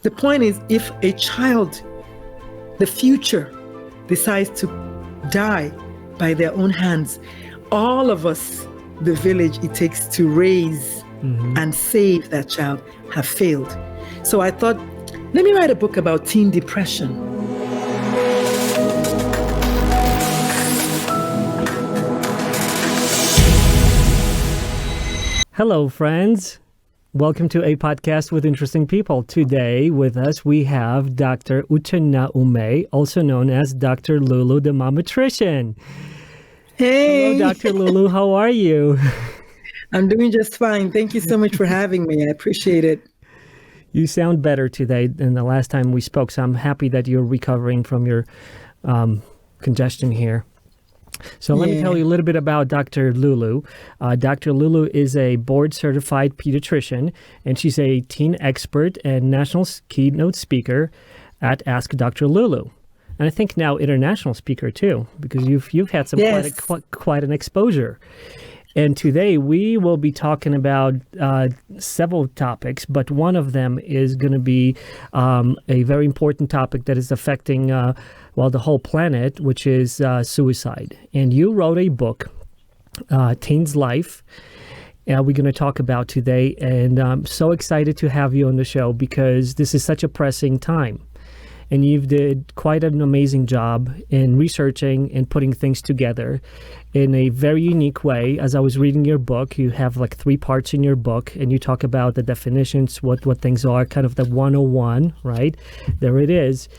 The point is, if a child, the future, decides to die by their own hands, all of us, the village it takes to raise and save that child, have failed. So I thought, let me write a book about teen depression. Hello, friends. Welcome to Apodcast with interesting people. Today with us we have Dr. Uchenna Umeh, also known as Dr. Lulu the Momatrician. Hey! Hello, Dr. Lulu. How are you? I'm doing just fine. Thank you so much for having me. I appreciate it. You sound better today than the last time we spoke, so I'm happy that you're recovering from your congestion here. So let me tell you a little bit about Dr. Lulu. Dr. Lulu is a board-certified pediatrician, and she's a teen expert and national keynote speaker at Ask Dr. Lulu. And I think now international speaker too, because you've had some quite an exposure. And today we will be talking about several topics, but one of them is going to be a very important topic that is affecting the whole planet, which is suicide. And you wrote a book, Teen's Life, we're going to talk about today. And I'm so excited to have you on the show because this is such a pressing time. And you've did quite an amazing job in researching and putting things together in a very unique way. As I was reading your book, you have like 3 parts in your book, and you talk about the definitions, what things are, kind of the 101, right? There it is.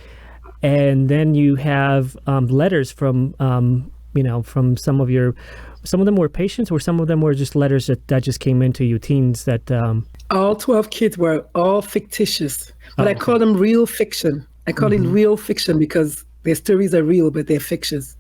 And then you have letters from, from some of them were patients, or some of them were just letters that just came into you, teens that... All 12 kids were all fictitious, but I call them real fiction. I call it real fiction because their stories are real, but they're fictitious.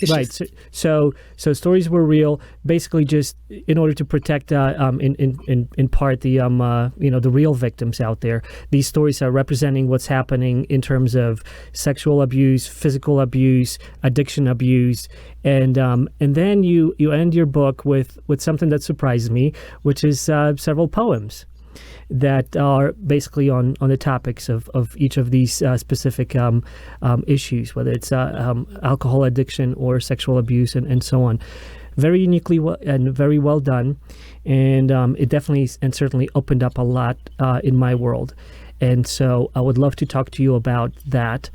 Right. So stories were real, basically just in order to protect, in part, the real victims out there. These stories are representing what's happening in terms of sexual abuse, physical abuse, addiction abuse, and then you end your book with something that surprised me, which is several poems that are basically on the topics of each of these specific issues, whether it's alcohol addiction or sexual abuse and so on. Very uniquely and very well done. And it definitely and certainly opened up a lot in my world. And so I would love to talk to you about that.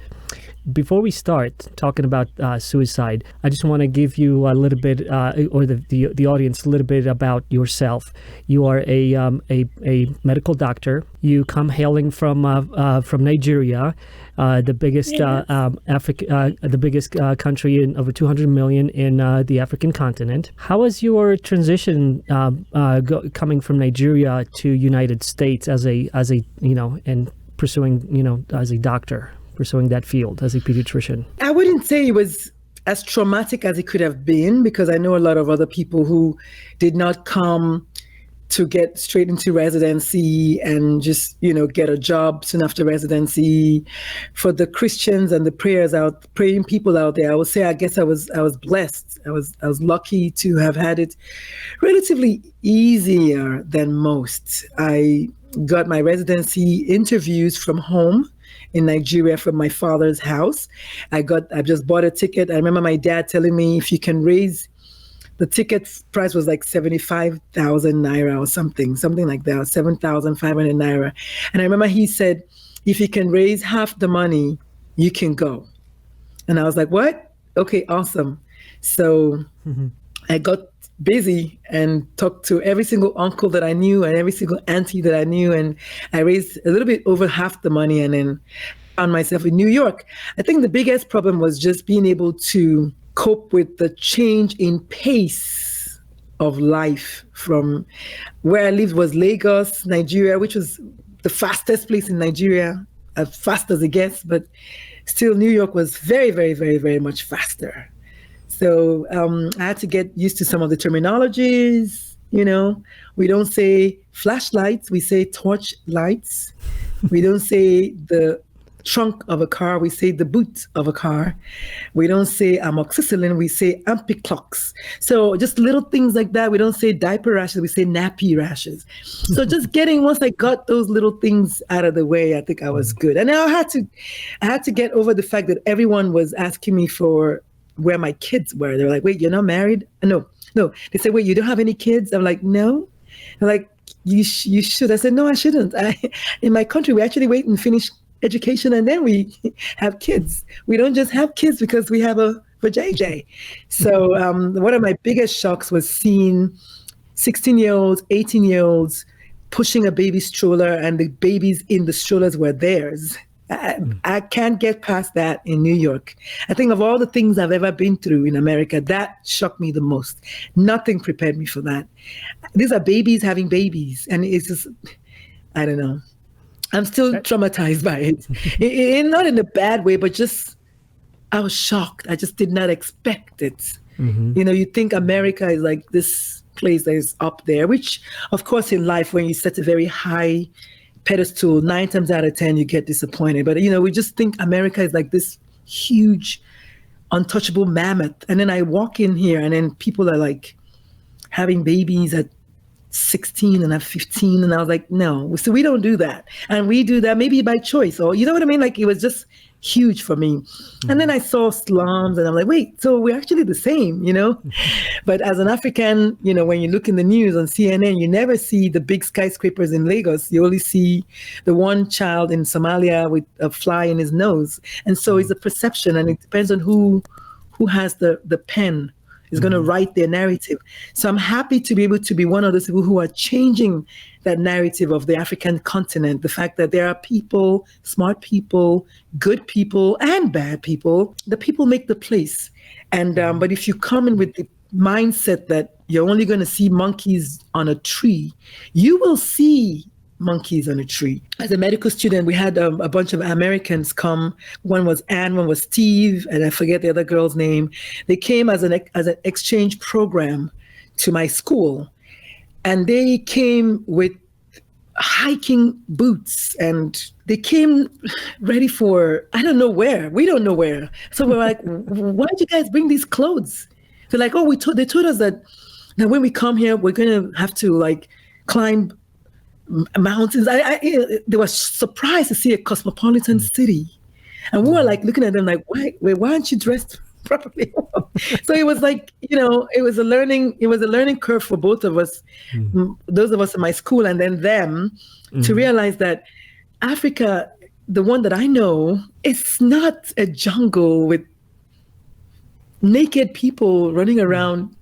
Before we start talking about suicide, I just want to give you a little bit, or the audience, a little bit about yourself. You are a medical doctor. You come hailing from Nigeria, the biggest the biggest country in over 200 million in the African continent. How was your transition coming from Nigeria to United States as a and pursuing as a doctor? Pursuing that field as a pediatrician? I wouldn't say it was as traumatic as it could have been, because I know a lot of other people who did not come to get straight into residency and just, get a job soon after residency. For the Christians and the praying people out there, I would say, I guess I was blessed. I was lucky to have had it relatively easier than most. I got my residency interviews from home in Nigeria from my father's house. I just bought a ticket. I remember my dad telling me, if you can raise, the ticket price was like 75,000 naira or something like that, 7,500 naira. And I remember he said, if you can raise half the money, you can go. And I was like, what? Okay, awesome. So I got busy and talked to every single uncle that I knew and every single auntie that I knew, and I raised a little bit over half the money and then found myself in New York. I think the biggest problem was just being able to cope with the change in pace of life. From where I lived was Lagos, Nigeria, which was the fastest place in Nigeria, as fast as it gets, but still New York was very, very, very, very much faster. So I had to get used to some of the terminologies. We don't say flashlights, we say torch lights. We don't say the trunk of a car, we say the boot of a car. We don't say amoxicillin, we say ampiclox. So just little things like that. We don't say diaper rashes, we say nappy rashes. So just once I got those little things out of the way, I think I was good. And I had to get over the fact that everyone was asking me for where my kids were. They were like, wait, you're not married? No. They said, wait, you don't have any kids? I'm like, no. They're like, you should. I said, no, I shouldn't. In my country, we actually wait and finish education and then we have kids. We don't just have kids because we have a JJ. So one of my biggest shocks was seeing 16-year-olds, 18-year-olds pushing a baby stroller and the babies in the strollers were theirs. I can't get past that in New York. I think of all the things I've ever been through in America, that shocked me the most. Nothing prepared me for that. These are babies having babies. And it's just, I don't know. I'm still traumatized by it. Not in a bad way, but just, I was shocked. I just did not expect it. Mm-hmm. You know, you think America is like this place that is up there, which of course in life, when you set a very high pedestal, 9 times out of 10 you get disappointed. But you know, we just think America is like this huge, untouchable mammoth. And then I walk in here, and then people are like having babies at 16 and at 15, and I was like, no. So we don't do that, and we do that maybe by choice, or you know what I mean? Like it was just huge for me. And then I saw slums, and I'm like, wait, so we're actually the same, you know? But as an African, you know, when you look in the news on CNN, you never see the big skyscrapers in Lagos. You only see the one child in Somalia with a fly in his nose. And so it's a perception, and it depends on who has the pen is going to write their narrative. So I'm happy to be able to be one of those people who are changing that narrative of the African continent. The fact that there are people, smart people, good people, and bad people. The people make the place. And but if you come in with the mindset that you're only going to see monkeys on a tree, you will see monkeys on a tree. As a medical student, we had a bunch of Americans come. One was Anne, one was Steve, and I forget the other girl's name. They came as an exchange program to my school, and they came with hiking boots, and they came ready for, I don't know where. We don't know where. So we're like, why did you guys bring these clothes? They're like, oh, they told us that when we come here, we're going to have to like climb mountains. They were surprised to see a cosmopolitan city, and we were like looking at them like, why aren't you dressed properly? So it was like, you know, it was a learning curve for both of us, those of us in my school, and then them, to realize that Africa, the one that I know, it's not a jungle with naked people running around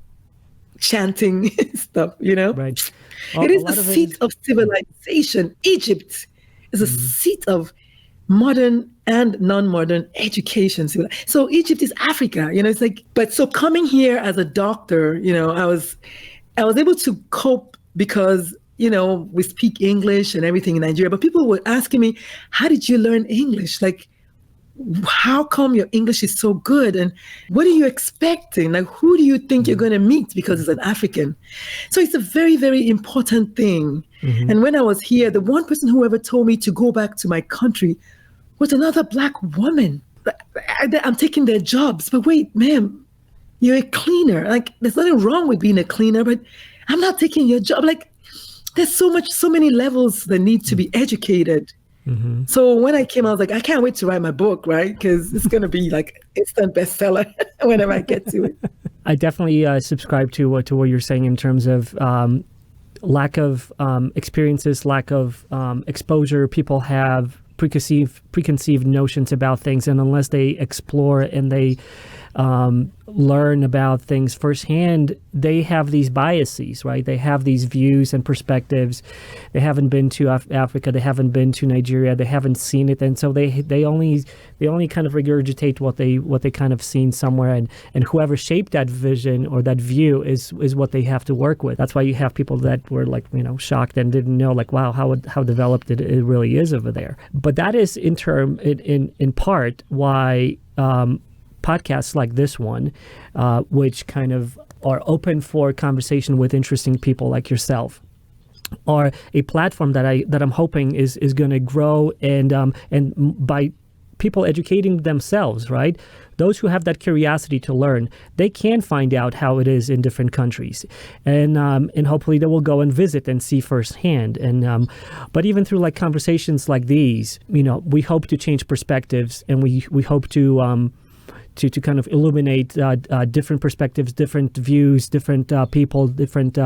chanting stuff, you know? Right. It is the seat of civilization. Egypt is a seat of modern and non-modern education. So Egypt is Africa, you know, it's like, but so coming here as a doctor, you know, I was able to cope because, you know, we speak English and everything in Nigeria, but people were asking me, how did you learn English? Like, how come your English is so good? And what are you expecting? Like, who do you think you're going to meet because it's an African? So it's a very, very important thing. Mm-hmm. And when I was here, the one person who ever told me to go back to my country was another Black woman. I'm taking their jobs. But wait, ma'am, you're a cleaner. Like, there's nothing wrong with being a cleaner, but I'm not taking your job. Like, there's so many levels that need to be educated. Mm-hmm. So when I came, I was like, I can't wait to write my book, right? Because it's going to be like instant bestseller whenever I get to it. I definitely subscribe to what you're saying in terms of lack of experiences, lack of exposure. People have preconceived notions about things, and unless they explore and they learn about things firsthand, they have these biases, right? They have these views and perspectives. They haven't been to Africa, they haven't been to Nigeria, they haven't seen it, and so they only kind of regurgitate what they kind of seen somewhere, and whoever shaped that vision or that view is what they have to work with. That's why you have people that were like, you know, shocked and didn't know, like, wow, how developed it really is over there. But that is in part why podcasts like this one, which kind of are open for conversation with interesting people like yourself, are a platform that I'm hoping is going to grow, and by people educating themselves, right? Those who have that curiosity to learn, they can find out how it is in different countries, and hopefully they will go and visit and see firsthand. And but even through like conversations like these, we hope to change perspectives, and we hope to kind of illuminate different perspectives, different views, different people, different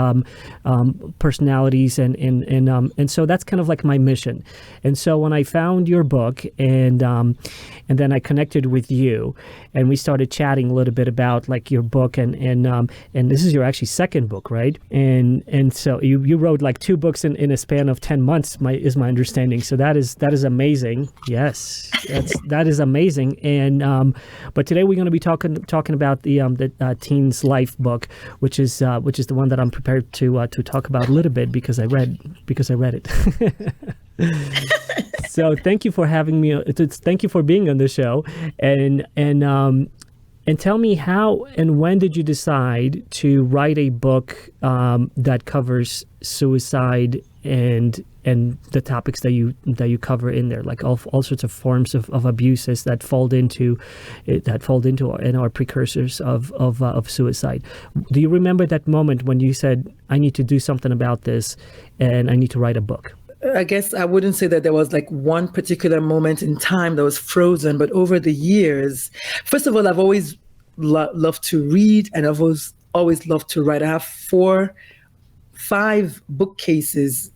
personalities, and so that's kind of like my mission. And so when I found your book, and then I connected with you, and we started chatting a little bit about like your book, and this is your actually second book, right? And so you wrote like 2 books in a span of 10 months, is my understanding. So that is amazing. Yes, that is amazing. And but today we're going to be talking about the Teen's Life book, which is the one that I'm prepared to talk about a little bit because I read it. So thank you for having me. Thank you for being on the show, and tell me how and when did you decide to write a book that covers suicide and the topics that you cover in there, like all sorts of forms of abuses that fall into our precursors of suicide. Do you remember that moment when you said, I need to do something about this and I need to write a book? I guess I wouldn't say that there was like one particular moment in time that was frozen, but over the years, first of all, I've always loved to read, and I've always loved to write. I have 5 bookcases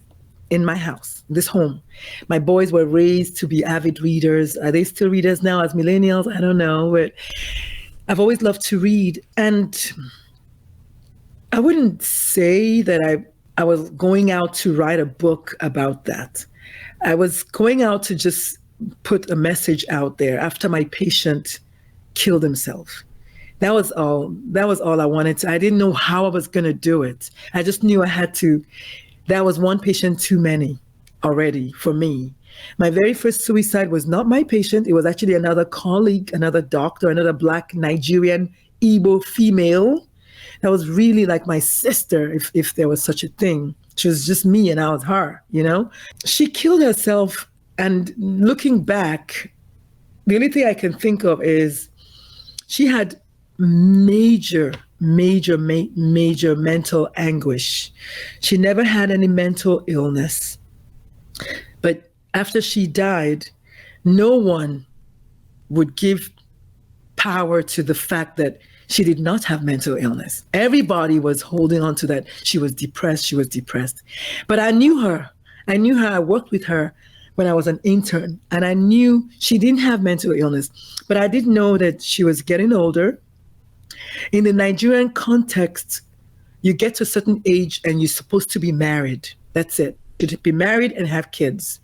in my house, this home. My boys were raised to be avid readers. Are they still readers now as millennials? I don't know, but I've always loved to read. And I wouldn't say that I was going out to write a book about that. I was going out to just put a message out there after my patient killed himself. That was all I wanted to. I didn't know how I was going to do it. I just knew I had to. That was one patient too many already for me. My very first suicide was not my patient. It was actually another colleague, another doctor, another Black Nigerian Igbo female. That was really like my sister, if there was such a thing. She was just me and I was her, She killed herself, and looking back, the only thing I can think of is she had major mental anguish. She never had any mental illness. But after she died, no one would give power to the fact that she did not have mental illness. Everybody was holding on to that. She was depressed. But I knew her. I worked with her when I was an intern, and I knew she didn't have mental illness, but I didn't know that she was getting older. In the Nigerian context, you get to a certain age and you're supposed to be married. That's it. To be married and have kids.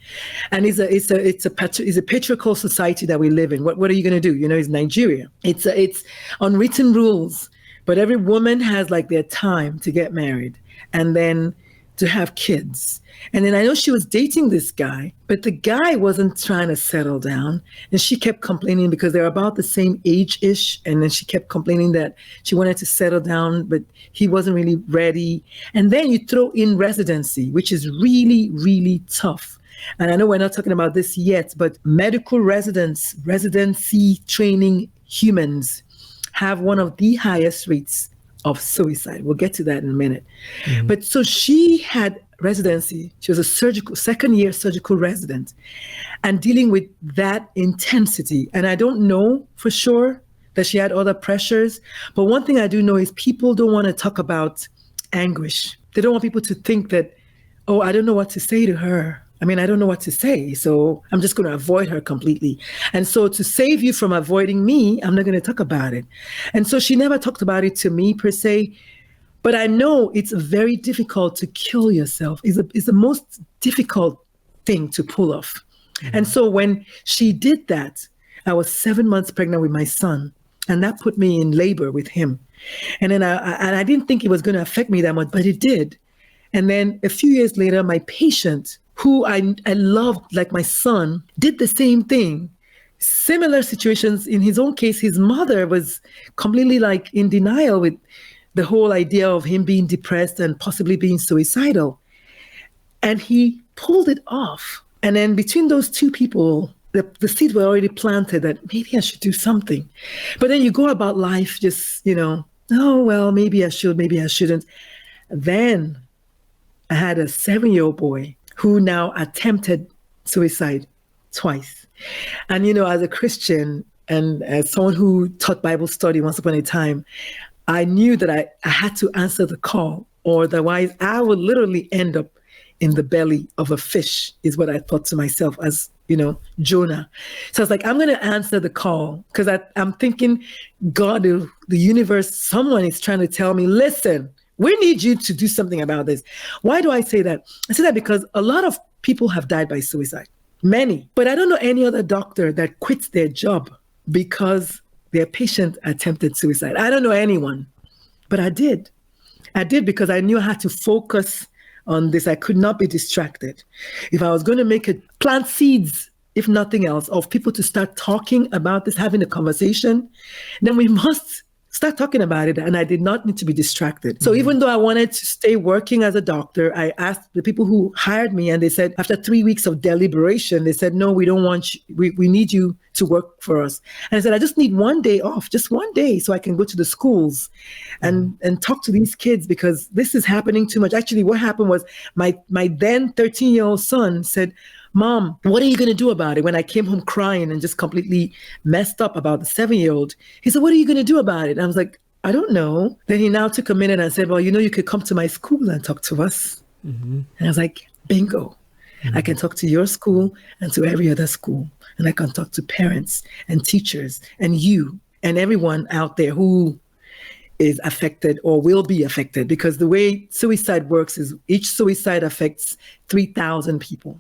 And it's a patriarchal society that we live in. What are you going to do? It's Nigeria. It's unwritten rules, but every woman has like their time to get married and then to have kids. And then I know she was dating this guy, but the guy wasn't trying to settle down. And she kept complaining because they're about the same age-ish. And then she kept complaining that she wanted to settle down, but he wasn't really ready. And then you throw in residency, which is really, really tough. And I know we're not talking about this yet, but medical residency training humans have one of the highest rates of suicide. We'll get to that in a minute. Mm-hmm. But so she had residency. She was a second-year surgical resident, and dealing with that intensity. And I don't know for sure that she had other pressures, but one thing I do know is people don't want to talk about anguish. They don't want people to think that, oh, I don't know what to say to her. I don't know what to say, so I'm just going to avoid her completely. And so to save you from avoiding me, I'm not going to talk about it. And so she never talked about it to me per se, but I know it's very difficult to kill yourself. It's the most difficult thing to pull off. Mm-hmm. And so when she did that, I was 7 months pregnant with my son, and that put me in labor with him. And then I didn't think it was going to affect me that much, but it did. And then a few years later, my patient, who I loved like my son, did the same thing. Similar situations. In his own case, his mother was completely like in denial with the whole idea of him being depressed and possibly being suicidal. And he pulled it off. And then between those two people, the seeds were already planted that maybe I should do something. But then you go about life just, oh, well, maybe I should, maybe I shouldn't. Then I had a 7-year-old boy who now attempted suicide twice. And, as a Christian and as someone who taught Bible study once upon a time, I knew that I had to answer the call, or otherwise I would literally end up in the belly of a fish, is what I thought to myself as, Jonah. So I was like, I'm going to answer the call, because I'm thinking, God, the universe, someone is trying to tell me, listen, we need you to do something about this. Why do I say that? I say that because a lot of people have died by suicide, many. But I don't know any other doctor that quits their job because their patient attempted suicide. I don't know anyone, but I did. I did because I knew I had to focus on this. I could not be distracted. If I was going to plant seeds, if nothing else, of people to start talking about this, having a conversation, then we must start talking about it. And I did not need to be distracted. So even though I wanted to stay working as a doctor, I asked the people who hired me, and they said, after 3 weeks of deliberation, they said, no, we don't want you. We need you to work for us. And I said, I just need 1 day off, just 1 day, so I can go to the schools and talk to these kids, because this is happening too much. Actually, what happened was my then 13-year-old son said, Mom, what are you going to do about it? When I came home crying and just completely messed up about the 7-year-old, he said, what are you going to do about it? And I was like, I don't know. Then he now took a minute and said, well, you could come to my school and talk to us. Mm-hmm. And I was like, bingo. Mm-hmm. I can talk to your school and to every other school. And I can talk to parents and teachers and you and everyone out there who is affected or will be affected. Because the way suicide works is each suicide affects 3,000 people.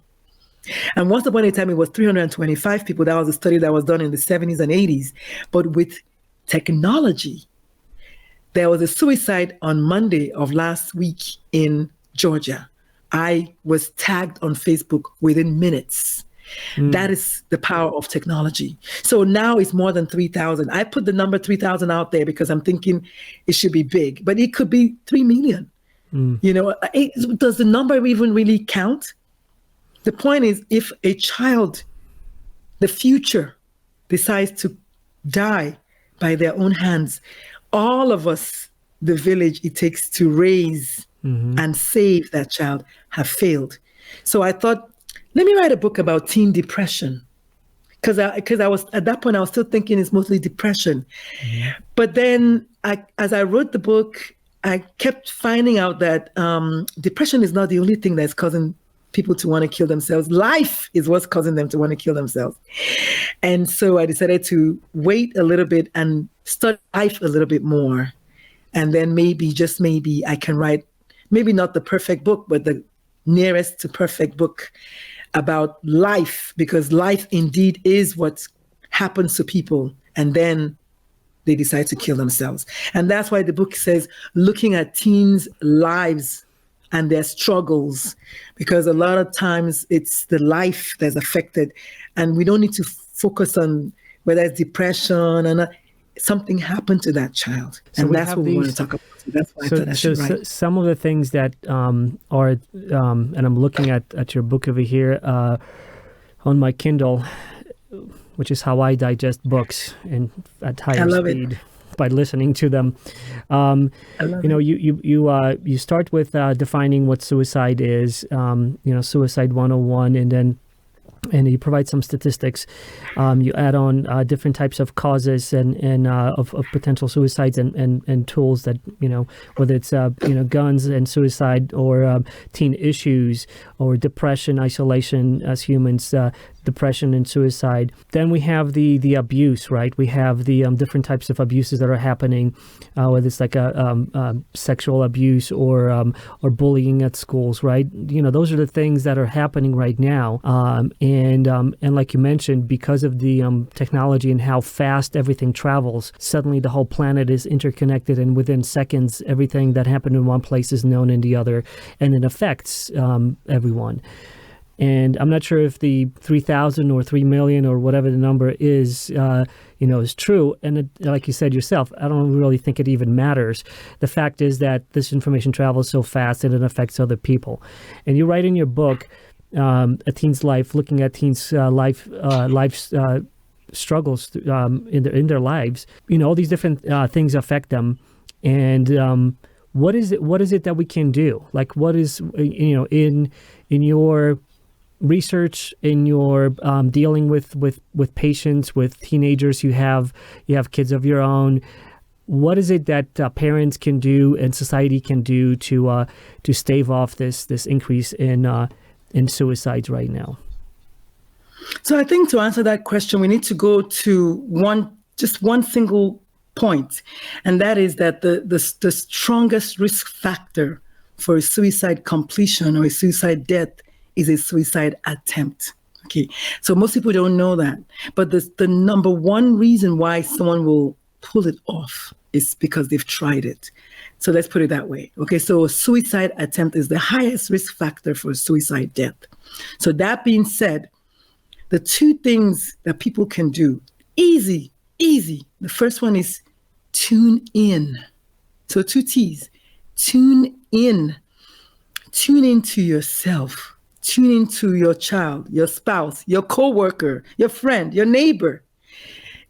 And once upon a time, it was 325 people. That was a study that was done in the 70s and 80s. But with technology, there was a suicide on Monday of last week in Georgia. I was tagged on Facebook within minutes. That is the power of technology. So now it's more than 3,000. I put the number 3,000 out there because I'm thinking it should be big, but it could be 3 million. Does the number even really count? The point is, if a child, the future, decides to die by their own hands, all of us, the village it takes to raise and save that child, have failed. So I thought, let me write a book about teen depression. Because I was, at that point, I was still thinking it's mostly depression. But then as I wrote the book, I kept finding out that depression is not the only thing that's causing people to want to kill themselves. Life is what's causing them to want to kill themselves. And so I decided to wait a little bit and study life a little bit more. And then maybe, just maybe, I can write, maybe not the perfect book, but the nearest to perfect book about life, because life indeed is what happens to people. And then they decide to kill themselves. And that's why the book says, looking at teens' lives and their struggles, because a lot of times it's the life that's affected, and we don't need to focus on whether it's depression and something happened to that child. So and that's what we want to talk about. So that's why I thought I should write. Some of the things that are, and I'm looking at your book over here on my Kindle, which is how I digest books at higher speed. By listening to them. You start with defining what suicide is, suicide 101, and you provide some statistics. You add on different types of causes and of potential suicides and tools that, whether it's, guns and suicide or teen issues or depression, isolation as humans, depression and suicide. Then we have the abuse, right? We have the different types of abuses that are happening, whether it's like a sexual abuse or bullying at schools, right? Those are the things that are happening right now. And like you mentioned, because of the technology and how fast everything travels, suddenly the whole planet is interconnected, and within seconds, everything that happened in one place is known in the other, and it affects everyone. And I'm not sure if the 3,000 or 3 million or whatever the number is, is true. And like you said yourself, I don't really think it even matters. The fact is that this information travels so fast and it affects other people. And you write in your book a teen's life, looking at teens' life struggles in their lives. All these different things affect them, and what is it that we can do? Like, what is in your research, in your dealing with patients, with teenagers, you have kids of your own. What is it that parents can do and society can do to stave off this increase in suicides right now? So I think to answer that question, we need to go to one single point, and that is that the strongest risk factor for a suicide completion or a suicide death is a suicide attempt. Okay, so most people don't know that, but the number one reason why someone will pull it off is because they've tried it. So let's put it that way. Okay, so a suicide attempt is the highest risk factor for a suicide death. So that being said, the two things that people can do, easy. The first one is tune in. So 2 T's, tune in. Tune into yourself. Tune into your child, your spouse, your coworker, your friend, your neighbor.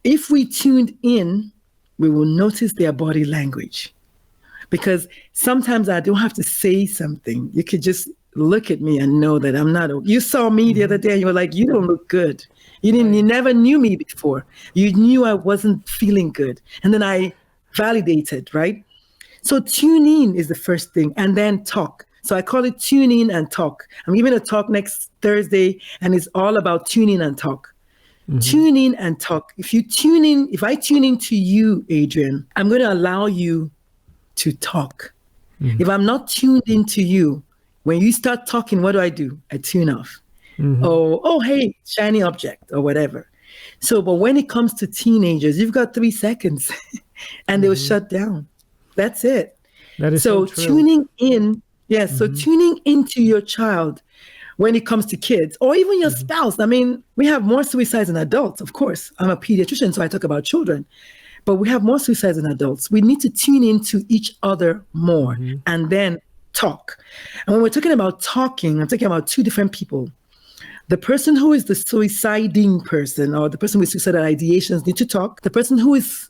If we tuned in, we will notice their body language. Because sometimes I don't have to say something. You could just look at me and know that I'm not. You saw me the other day and you were like, you don't look good. You never knew me before. You knew I wasn't feeling good. And then I validated, right? So tune in is the first thing, and then talk. So I call it tune in and talk. I'm giving a talk next Thursday, and it's all about tune in and talk. Mm-hmm. Tune in and talk. If I tune in to you, Adrian, I'm going to allow you to talk. Mm-hmm. If I'm not tuned into you, when you start talking, what do? I tune off. Mm-hmm. Oh, hey, shiny object or whatever. So, but when it comes to teenagers, you've got 3 seconds and they'll shut down. That's it. That is so true. Tuning in, yes. Mm-hmm. So tuning into your child when it comes to kids or even your spouse. I mean, we have more suicides than adults, of course. I'm a pediatrician, so I talk about children. But we have more suicides than adults. We need to tune into each other more and then talk. And when we're talking about talking, I'm talking about 2 different people. The person who is the suiciding person or the person with suicidal ideations need to talk. The person who is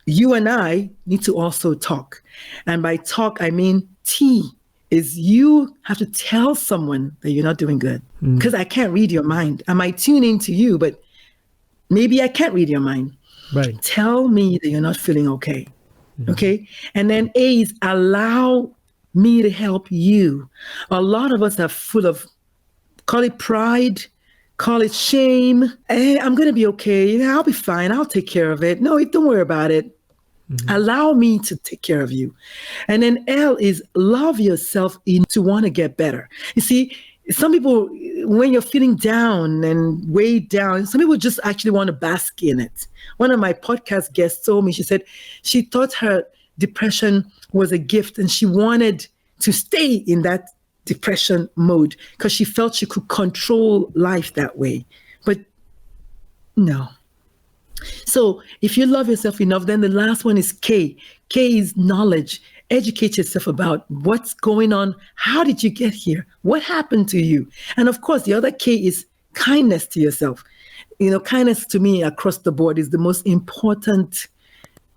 you and I need to also talk. And by talk, I mean T is you have to tell someone that you're not doing good because I can't read your mind. I might tune into you, but maybe I can't read your mind. Right. Tell me that you're not feeling okay. Okay. And then A is allow me to help you. A lot of us are full of, call it pride, call it shame. Hey, I'm going to be okay. I'll be fine. I'll take care of it. No, don't worry about it. Allow me to take care of you. And then L is love yourself to want to get better. You see, some people, when you're feeling down and weighed down, some people just actually want to bask in it. One of my podcast guests told me, she said she thought her depression was a gift and she wanted to stay in that depression mode because she felt she could control life that way. But no. So if you love yourself enough, then the last one is K. K is knowledge. Educate yourself about what's going on. How did you get here? What happened to you? And of course, the other K is kindness to yourself. Kindness to me across the board is the most important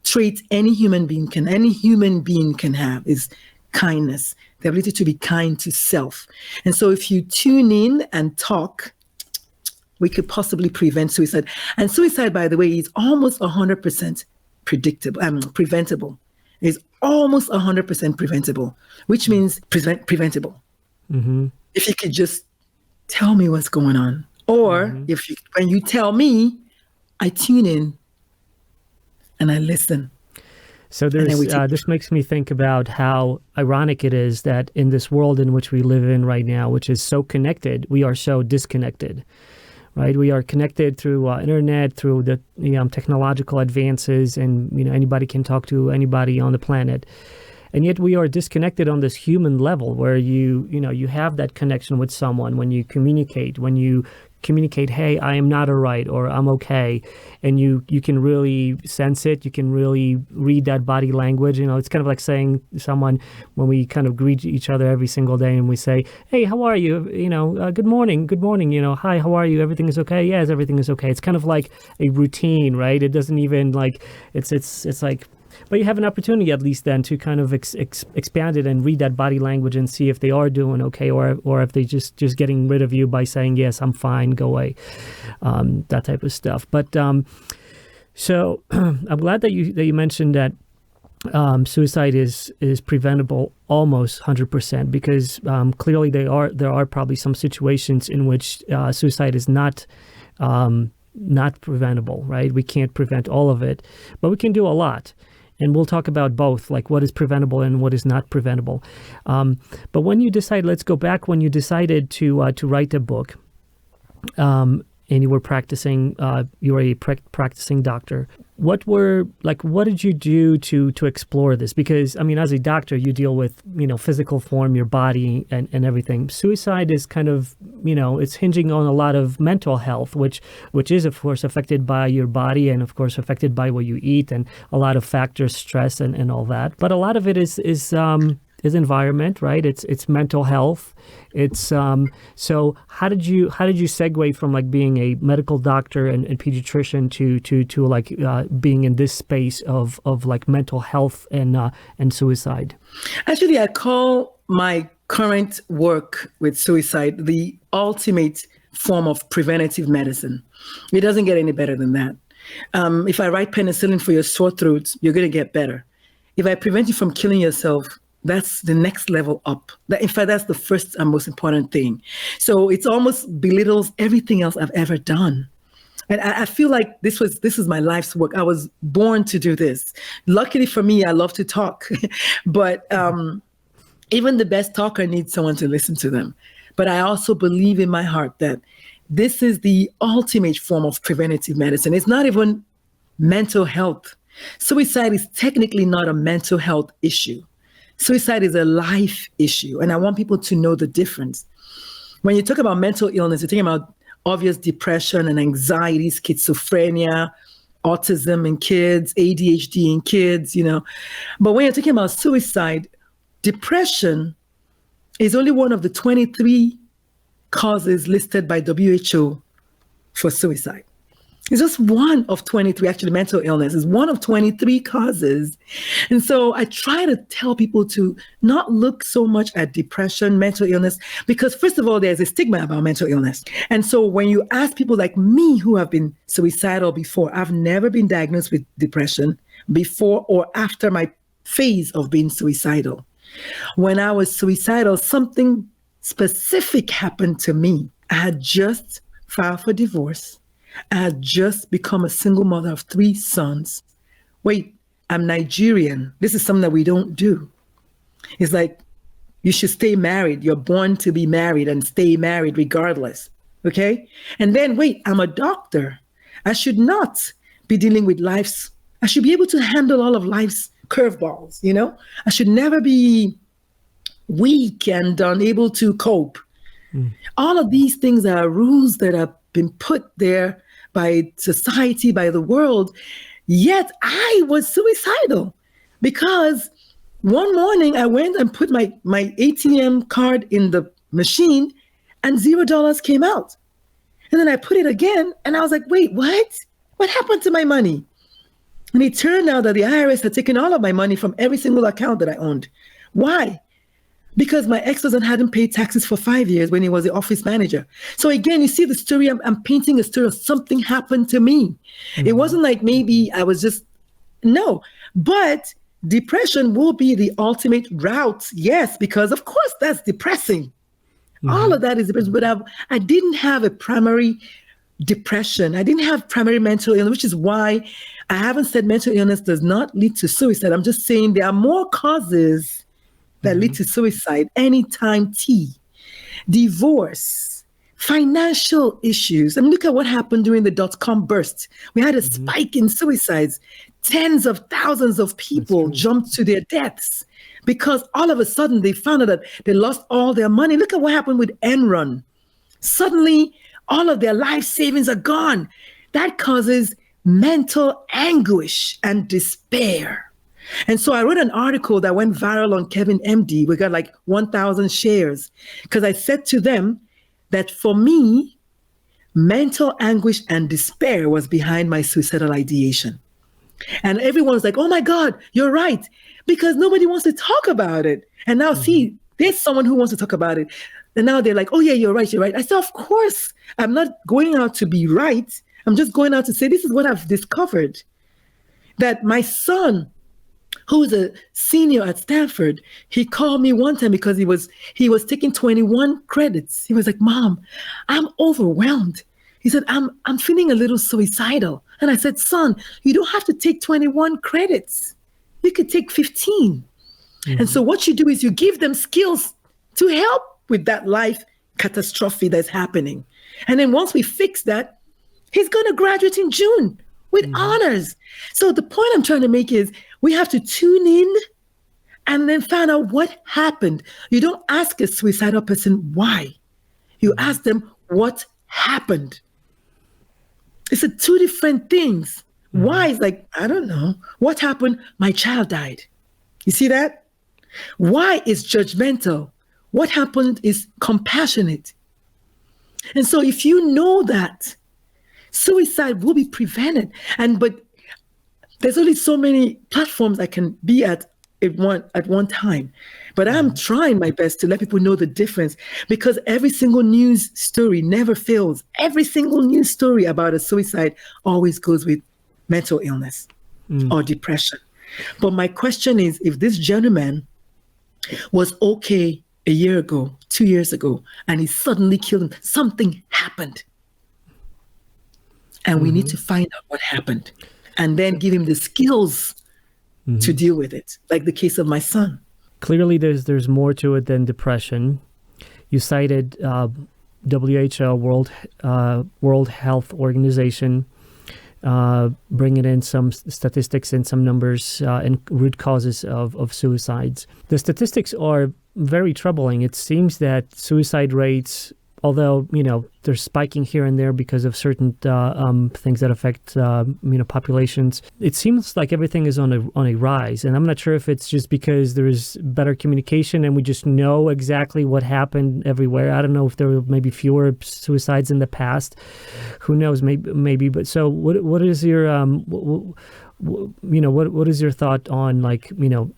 trait any human being can have is kindness, the ability to be kind to self. And so if you tune in and talk, we could possibly prevent suicide. And suicide, by the way, is almost 100% preventable. It's almost 100% preventable, which means preventable. Mm-hmm. If you could just tell me what's going on. Or when you tell me, I tune in and I listen. So this makes me think about how ironic it is that in this world in which we live in right now, which is so connected, we are so disconnected. Right, we are connected through internet, through the technological advances, and anybody can talk to anybody on the planet. And yet we are disconnected on this human level where you have that connection with someone when you communicate, hey, I am not all right, or I'm okay. And you can really sense it. You can really read that body language. It's kind of like saying to someone when we kind of greet each other every single day and we say, hey, how are you? Good morning. Hi, how are you? Everything is okay? Yes, everything is okay. It's kind of like a routine, right? It doesn't even it's like, but you have an opportunity at least then to kind of expand it and read that body language and see if they are doing okay, or if they just getting rid of you by saying, yes, I'm fine, go away, that type of stuff. But so I'm glad that you mentioned that suicide is preventable almost 100%, because clearly there are probably some situations in which suicide is not preventable, right? We can't prevent all of it, but we can do a lot. And we'll talk about both, like what is preventable and what is not preventable. But when you decide, let's go back when you decided to write a book, and you were practicing, you were a practicing doctor. What did you do to explore this? Because, as a doctor, you deal with, physical form, your body and everything. Suicide is kind of, it's hinging on a lot of mental health, which is, of course, affected by your body and, of course, affected by what you eat and a lot of factors, stress and all that. But a lot of it is environment, right? It's mental health. It's so how did you segue from like being a medical doctor and pediatrician to like being in this space of like mental health and suicide? Actually, I call my current work with suicide the ultimate form of preventative medicine. It doesn't get any better than that. If I write penicillin for your sore throat, you're going to get better. If I prevent you from killing yourself, that's the next level up. In fact, that's the first and most important thing. So it's almost belittles everything else I've ever done. And I feel like this is my life's work. I was born to do this. Luckily for me, I love to talk. But even the best talker needs someone to listen to them. But I also believe in my heart that this is the ultimate form of preventative medicine. It's not even mental health. Suicide is technically not a mental health issue. Suicide is a life issue, and I want people to know the difference. When you talk about mental illness, you're talking about obvious depression and anxiety, schizophrenia, autism in kids, ADHD in kids, But when you're talking about suicide, depression is only one of the 23 causes listed by WHO for suicide. It's just one of 23, actually mental illness is one of 23 causes. And so I try to tell people to not look so much at depression, mental illness, because first of all, there's a stigma about mental illness. And so when you ask people like me who have been suicidal before, I've never been diagnosed with depression before or after my phase of being suicidal. When I was suicidal, something specific happened to me. I had just filed for divorce. I had just become a single mother of 3 sons. Wait, I'm Nigerian. This is something that we don't do. It's like, you should stay married. You're born to be married and stay married regardless. Okay? And then, wait, I'm a doctor. I should not be dealing with I should be able to handle all of life's curveballs, I should never be weak and unable to cope. All of these things are rules that have been put there by society, by the world. Yet I was suicidal because one morning I went and put my ATM card in the machine and $0 came out. And then I put it again and I was like, wait, what? What happened to my money? And it turned out that the IRS had taken all of my money from every single account that I owned. Why? Because my ex-husband hadn't paid taxes for 5 years when he was the office manager. So again, you see the story, I'm painting a story of something happened to me. Mm-hmm. It wasn't like maybe I was just, no. But depression will be the ultimate route, yes, because of course that's depressing. Mm-hmm. All of that is depressing, but I didn't have a primary depression. I didn't have primary mental illness, which is why I haven't said mental illness does not lead to suicide. I'm just saying there are more causes that lead to suicide anytime divorce, financial issues. I mean, look at what happened during the .com burst. We had a spike in suicides. tens of thousands of people jumped to their deaths because all of a sudden they found out that they lost all their money. Look at what happened with Enron. Suddenly, all of their life savings are gone. That causes mental anguish and despair. And so I wrote an article that went viral on Kevin MD. We got like 1,000 shares because I said to them that for me, mental anguish and despair was behind my suicidal ideation. And everyone was like, oh my God, you're right. Because nobody wants to talk about it. And now see, there's someone who wants to talk about it. And now they're like, oh yeah, you're right, you're right. I said, of course, I'm not going out to be right. I'm just going out to say, this is what I've discovered. That my son, who's a senior at Stanford, he called me one time because he was taking 21 credits. He was like, Mom, I'm overwhelmed. He said, I'm feeling a little suicidal. And I said, son, you don't have to take 21 credits. You could take 15. And so what you do is you give them skills to help with that life catastrophe that's happening. And then once we fix that, he's going to graduate in June with honors. So the point I'm trying to make is we have to tune in and then find out what happened. You don't ask a suicidal person why. You ask them what happened. It's two different things. Why is like, I don't know. What happened? My child died. You see that? Why is judgmental? What happened is compassionate. And so if you know that, suicide will be prevented. But there's only so many platforms I can be at one time. But I'm trying my best to let people know the difference because every single news story never fails. Every single news story about a suicide always goes with mental illness or depression. But my question is, if this gentleman was okay a year ago, 2 years ago, and he suddenly killed him, something happened. And we need to find out what happened and then give him the skills to deal with it, like the case of my son. Clearly, there's more to it than depression. You cited WHO, World Health Organization, bringing in some statistics and some numbers and root causes of suicides. The statistics are very troubling. It seems that suicide rates, although, they're spiking here and there because of certain things that affect, populations, it seems like everything is on a rise. And I'm not sure if it's just because there's better communication and we just know exactly what happened everywhere. I don't know if there were maybe fewer suicides in the past. Who knows? Maybe. But so what is your what is your thought on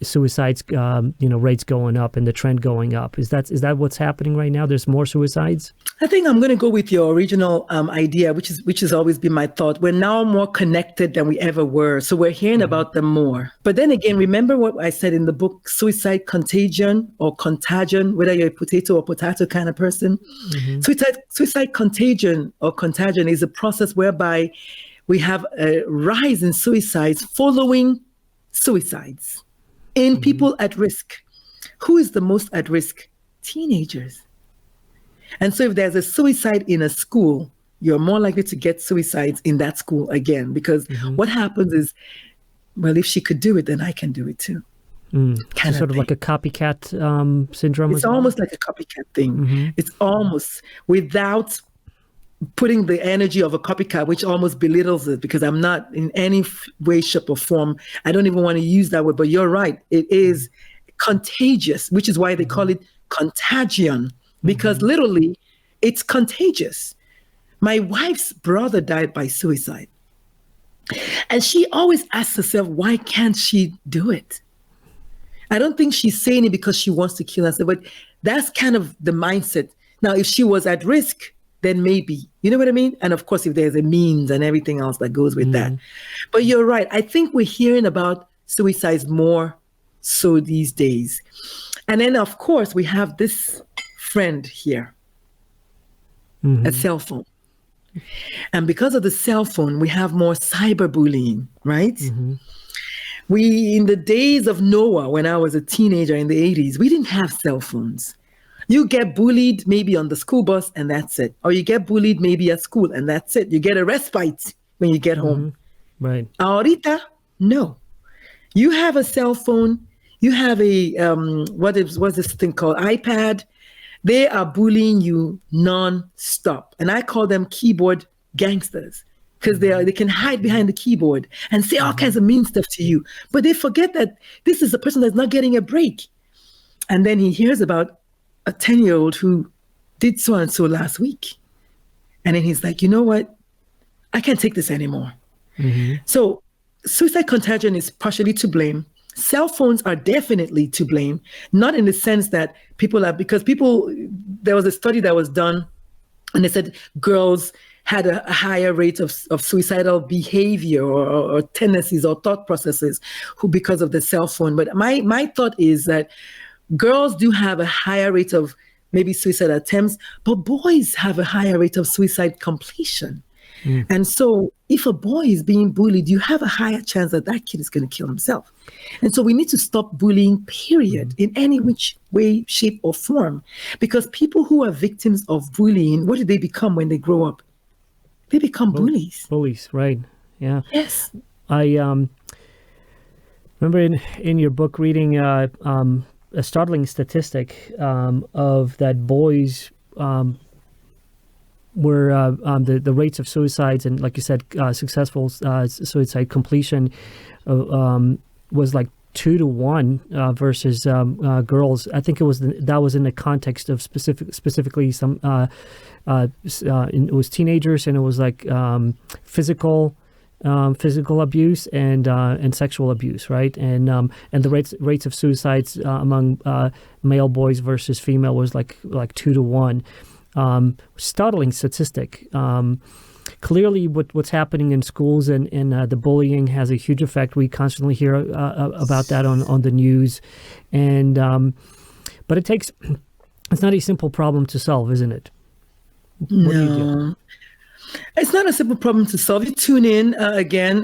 suicides rates going up and the trend going up? Is that what's happening right now? There's more suicides? I think I'm going to go with your original idea, which has always been my thought. We're now more connected than we ever were, so we're hearing about them more. But then again, remember what I said in the book, suicide contagion or contagion, whether you're a potato or potato kind of person. Suicide contagion or contagion is a process whereby we have a rise in suicides following suicides in people at risk. Who is the most at risk? Teenagers. And so if there's a suicide in a school, you're more likely to get suicides in that school again, because what happens is, well, if she could do it, then I can do it too. So sort of like a copycat syndrome? It's almost like a copycat thing. It's almost without putting the energy of a copycat, which almost belittles it, because I'm not in any way, shape, or form. I don't even want to use that word, but you're right. It is contagious, which is why they call it contagion, because literally it's contagious. My wife's brother died by suicide. And she always asks herself, why can't she do it? I don't think she's saying it because she wants to kill herself, but that's kind of the mindset. Now, if she was at risk, then maybe, you know what I mean? And of course, if there's a means and everything else that goes with that. But you're right. I think we're hearing about suicides more so these days. And then, of course, we have this friend here, a cell phone. And because of the cell phone, we have more cyberbullying, right? In the days of Noah, when I was a teenager in the 80s, we didn't have cell phones. You get bullied maybe on the school bus and that's it. Or you get bullied maybe at school and that's it. You get a respite when you get home. Right. Ahorita, No. You have a cell phone, you have a, what's this thing called? iPad. They are bullying you non-stop. And I call them keyboard gangsters because they can hide behind the keyboard and say all kinds of mean stuff to you. But they forget that this is a person that's not getting a break. And then he hears about a 10-year-old who did so and so last week. And then he's like, you know what? I can't take this anymore. So suicide contagion is partially to blame. Cell phones are definitely to blame, not in the sense that there was a study that was done and they said girls had a higher rate of suicidal behavior or tendencies or thought processes because of the cell phone. But my thought is that girls do have a higher rate of maybe suicide attempts, but boys have a higher rate of suicide completion. And so if a boy is being bullied, you have a higher chance that that kid is going to kill himself. And so we need to stop bullying, period, in any which way, shape, or form. Because people who are victims of bullying, what do they become when they grow up? They become bullies. Bullies, right. Yeah. Yes. I remember in your book reading a startling statistic of that boys where the rates of suicides and, like you said, successful suicide completion was like 2 to 1 versus girls. I think that was in the context of specifically some it was teenagers, and it was like physical abuse and sexual abuse, right? And the rates of suicides among male boys versus female was like 2 to 1. Startling statistic. Clearly, what's happening in schools and the bullying has a huge effect. We constantly hear about that on the news, and but it's not a simple problem to solve, isn't it? What do you do? It's not a simple problem to solve. You tune in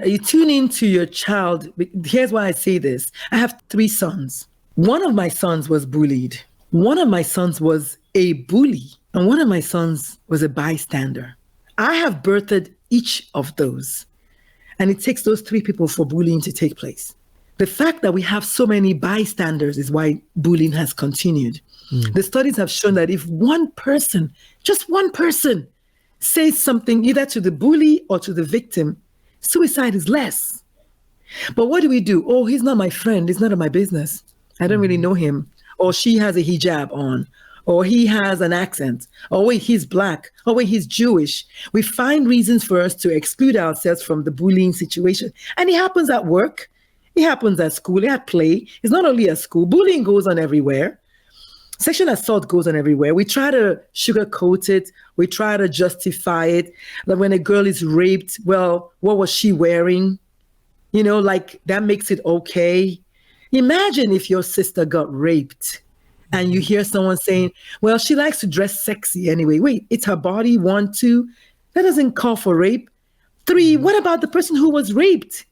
you tune in to your child. Here's why I say this. I have 3 sons. One of my sons was bullied. One of my sons was a bully. And one of my sons was a bystander. I have birthed each of those. And it takes those 3 people for bullying to take place. The fact that we have so many bystanders is why bullying has continued. The studies have shown that if one person, just one person, says something either to the bully or to the victim, suicide is less. But what do? Oh, he's not my friend. It's none of my business. I don't really know him. Or she has a hijab on. Or he has an accent. Or wait, he's black. Or wait, he's Jewish. We find reasons for us to exclude ourselves from the bullying situation. And it happens at work. It happens at school, at play. It's not only at school. Bullying goes on everywhere. Sexual assault goes on everywhere. We try to sugarcoat it. We try to justify it. Like when a girl is raped, well, what was she wearing? Like that makes it okay. Imagine if your sister got raped and you hear someone saying, well, she likes to dress sexy anyway. Wait, it's her body, 1, 2. That doesn't call for rape. 3, what about the person who was raped?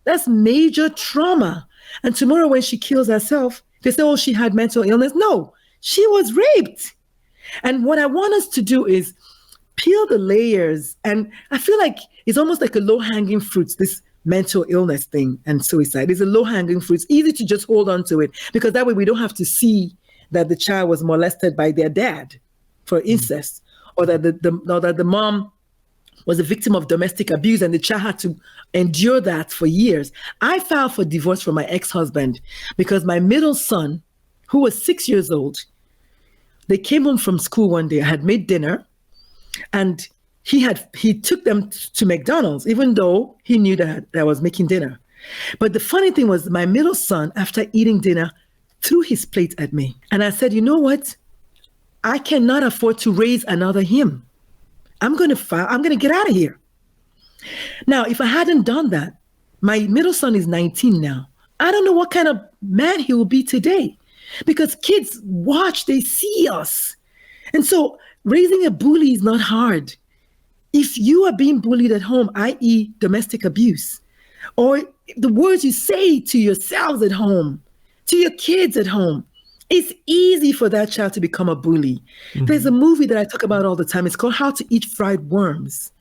That's major trauma. And tomorrow when she kills herself, they say, oh, she had mental illness. No, she was raped. And what I want us to do is peel the layers. And I feel like it's almost like a low-hanging fruit, this mental illness thing and suicide. It's a low-hanging fruit. It's easy to just hold on to it because that way we don't have to see that the child was molested by their dad for incest, or that the mom was a victim of domestic abuse and the child had to endure that for years. I filed for divorce from my ex-husband because my middle son, who was 6 years old, they came home from school one day. I had made dinner, and he took them to McDonald's, even though he knew that I was making dinner. But the funny thing was, my middle son, after eating dinner, threw his plate at me. And I said, you know what? I cannot afford to raise another him. I'm going to get out of here. Now, if I hadn't done that, my middle son is 19 now. I don't know what kind of man he will be today, because kids watch, they see us. And so raising a bully is not hard. If you are being bullied at home, i.e. domestic abuse, or the words you say to yourselves at home, to your kids at home, it's easy for that child to become a bully. There's a movie that I talk about all the time. It's called How to Eat Fried Worms.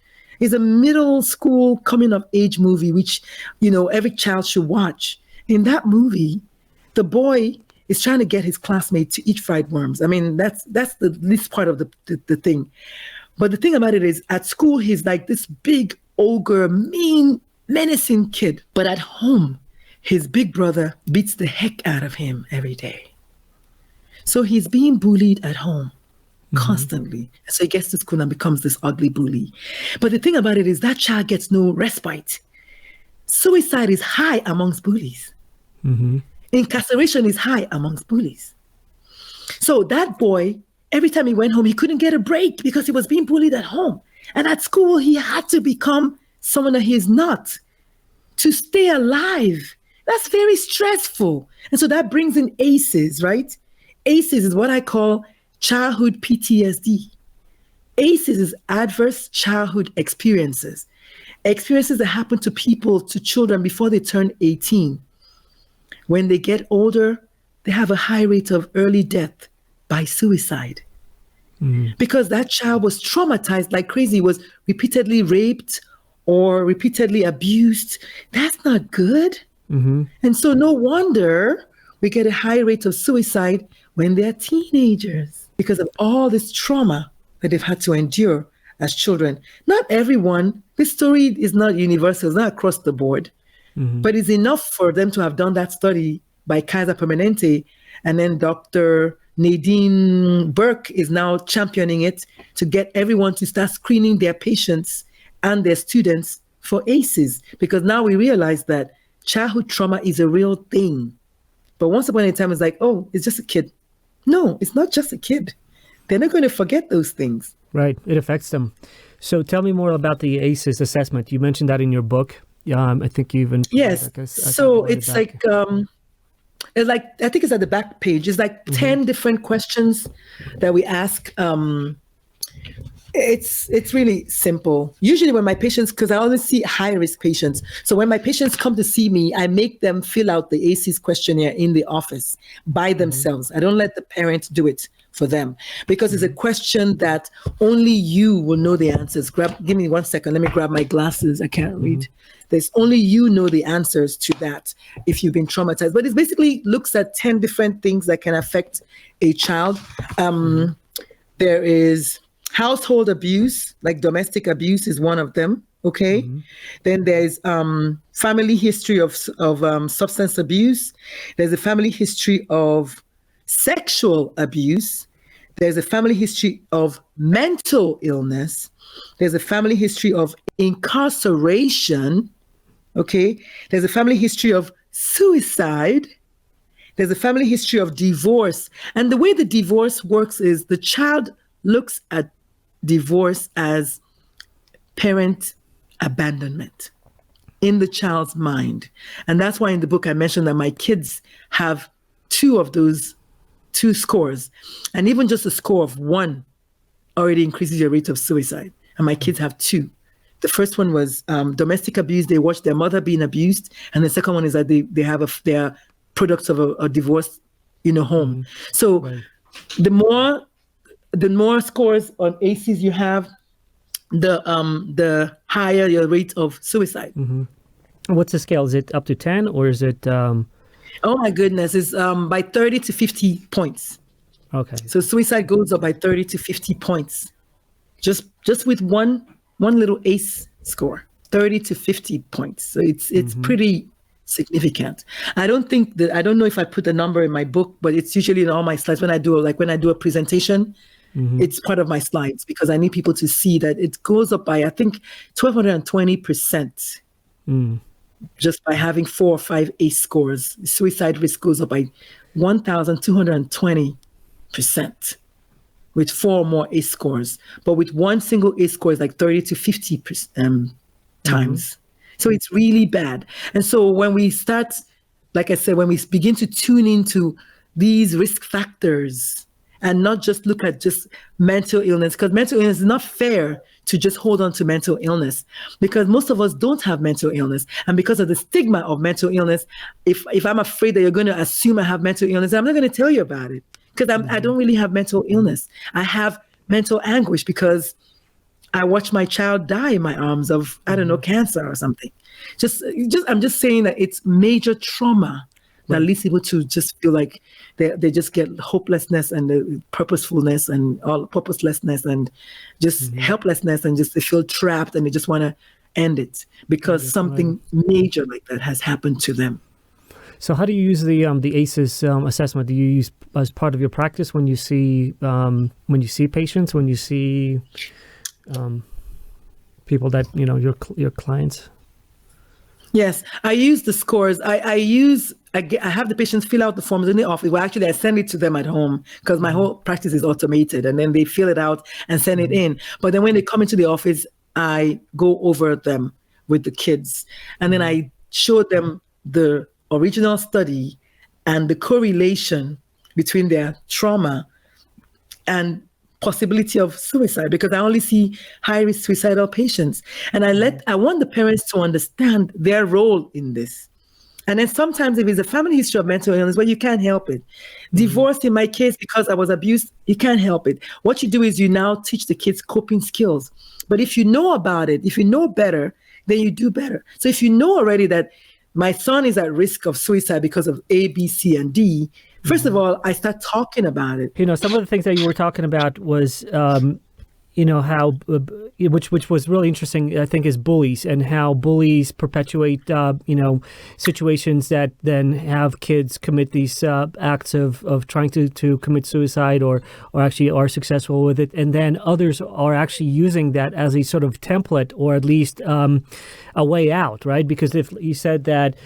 It's a middle school coming of age movie, which, every child should watch. In that movie, the boy is trying to get his classmate to eat fried worms. I mean, that's the least part of the thing. But the thing about it is, at school, he's like this big ogre, mean, menacing kid. But at home, his big brother beats the heck out of him every day. So he's being bullied at home constantly. So he gets to school and becomes this ugly bully. But the thing about it is that child gets no respite. Suicide is high amongst bullies. Incarceration is high amongst bullies. So that boy, every time he went home, he couldn't get a break because he was being bullied at home. And at school, he had to become someone that he's not to stay alive. That's very stressful. And so that brings in ACEs, right? ACEs is what I call childhood PTSD. ACEs is adverse childhood experiences. Experiences that happen to people, to children before they turn 18. When they get older, they have a high rate of early death by suicide. Because that child was traumatized like crazy, was repeatedly raped or repeatedly abused. That's not good. And so no wonder we get a high rate of suicide when they're teenagers because of all this trauma that they've had to endure as children. Not everyone, this story is not universal, it's not across the board, but it's enough for them to have done that study by Kaiser Permanente, and then Dr. Nadine Burke is now championing it to get everyone to start screening their patients and their students for ACEs, because now we realize that childhood trauma is a real thing. But once upon a time, it's like, oh, it's just a kid. No, it's not just a kid. They're not going to forget those things. Right. It affects them. So tell me more about the ACEs assessment. You mentioned that in your book. I think you even... Yes. So it's like, I think it's at the back page. It's like 10 different questions that we ask. It's really simple. Usually when my patients, because I only see high-risk patients, so when my patients come to see me, I make them fill out the ACEs questionnaire in the office by themselves. I don't let the parent do it for them, because it's a question that only you will know the answers. Give me 1 second. Let me grab my glasses. I can't read. There's only you know the answers to that if you've been traumatized. But it basically looks at 10 different things that can affect a child. There is household abuse, like domestic abuse is one of them, okay? Then there's family history of substance abuse. There's a family history of sexual abuse. There's a family history of mental illness. There's a family history of incarceration, okay? There's a family history of suicide. There's a family history of divorce. And the way the divorce works is the child looks at divorce as parent abandonment in the child's mind. And that's why in the book I mentioned that my kids have 2 of those 2 scores. And even just a score of 1 already increases your rate of suicide. And my kids have 2. The first one was domestic abuse. They watched their mother being abused. And the second one is that they are products of a divorce in a home. So the more scores on ACEs you have, the higher your rate of suicide. What's the scale? Is it up to 10 or is it... Oh my goodness, it's by 30 to 50 points. Okay. So suicide goes up by 30 to 50 points. Just with one little ACE score, 30 to 50 points. So it's pretty significant. I don't know if I put the number in my book, but it's usually in all my slides when I do a presentation. It's part of my slides because I need people to see that it goes up by, I think, 1,220%. Just by having 4 or 5 ACE scores. Suicide risk goes up by 1,220% with 4 or more ACE scores. But with one single ACE score is like 30 to 50 times. So it's really bad. And so when we start, like I said, when we begin to tune into these risk factors and not just look at just mental illness, because mental illness is not fair to just hold on to mental illness, because most of us don't have mental illness. And because of the stigma of mental illness, if I'm afraid that you're going to assume I have mental illness, I'm not going to tell you about it, because I don't really have mental illness. I have mental anguish because I watched my child die in my arms of, I don't know, cancer or something. I'm just saying that it's major trauma that leads people to just feel like they just get hopelessness and the purposefulness and all purposelessness and just helplessness, and just they feel trapped and they just want to end it because something major like that has happened to them. So how do you use the ACES assessment? Do you use as part of your practice when you see patients, when you see people that, you know, your clients? Yes, I use the scores. I have the patients fill out the forms in the office. Well, actually, I send it to them at home because my whole practice is automated, and then they fill it out and send it in. But then when they come into the office, I go over them with the kids, and then I show them the original study and the correlation between their trauma and possibility of suicide, because I only see high-risk suicidal patients. And I want the parents to understand their role in this. And then sometimes if it's a family history of mental illness, well, you can't help it. Divorce in my case, because I was abused, you can't help it. What you do is you now teach the kids coping skills. But if you know about it, if you know better, then you do better. So if you know already that my son is at risk of suicide because of A, B, C, and D, first of all, I start talking about it. You know, some of the things that you were talking about was, you know, how, which was really interesting, I think, is bullies, and how bullies perpetuate, you know, situations that then have kids commit these acts of trying to commit suicide or actually are successful with it. And then others are actually using that as a sort of template, or at least a way out, right? Because if you said that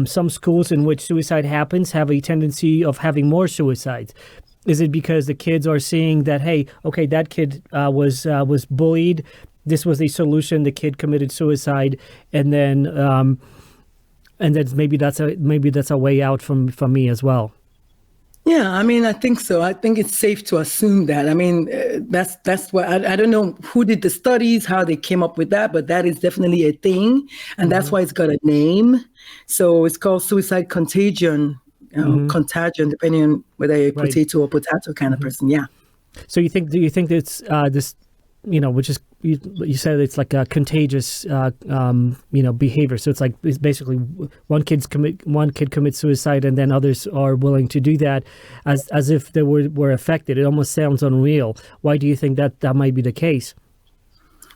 some schools in which suicide happens have a tendency of having more suicides. Is it because the kids are seeing that, hey, okay, that kid was bullied, this was the solution, the kid committed suicide, and then maybe that's a way out from me as well? Yeah, I mean, I think so. I think it's safe to assume that. I mean, that's what I don't know who did the studies, how they came up with that, but that is definitely a thing, and that's why it's got a name. So it's called suicide contagion. Contagion, depending on whether you're a potato or potato kind of person. Yeah. So do you think it's this, you know, which is, you said it's like a contagious, you know, behavior. So it's basically one kid commits suicide, and then others are willing to do that as if they were affected. It almost sounds unreal. Why do you think that might be the case?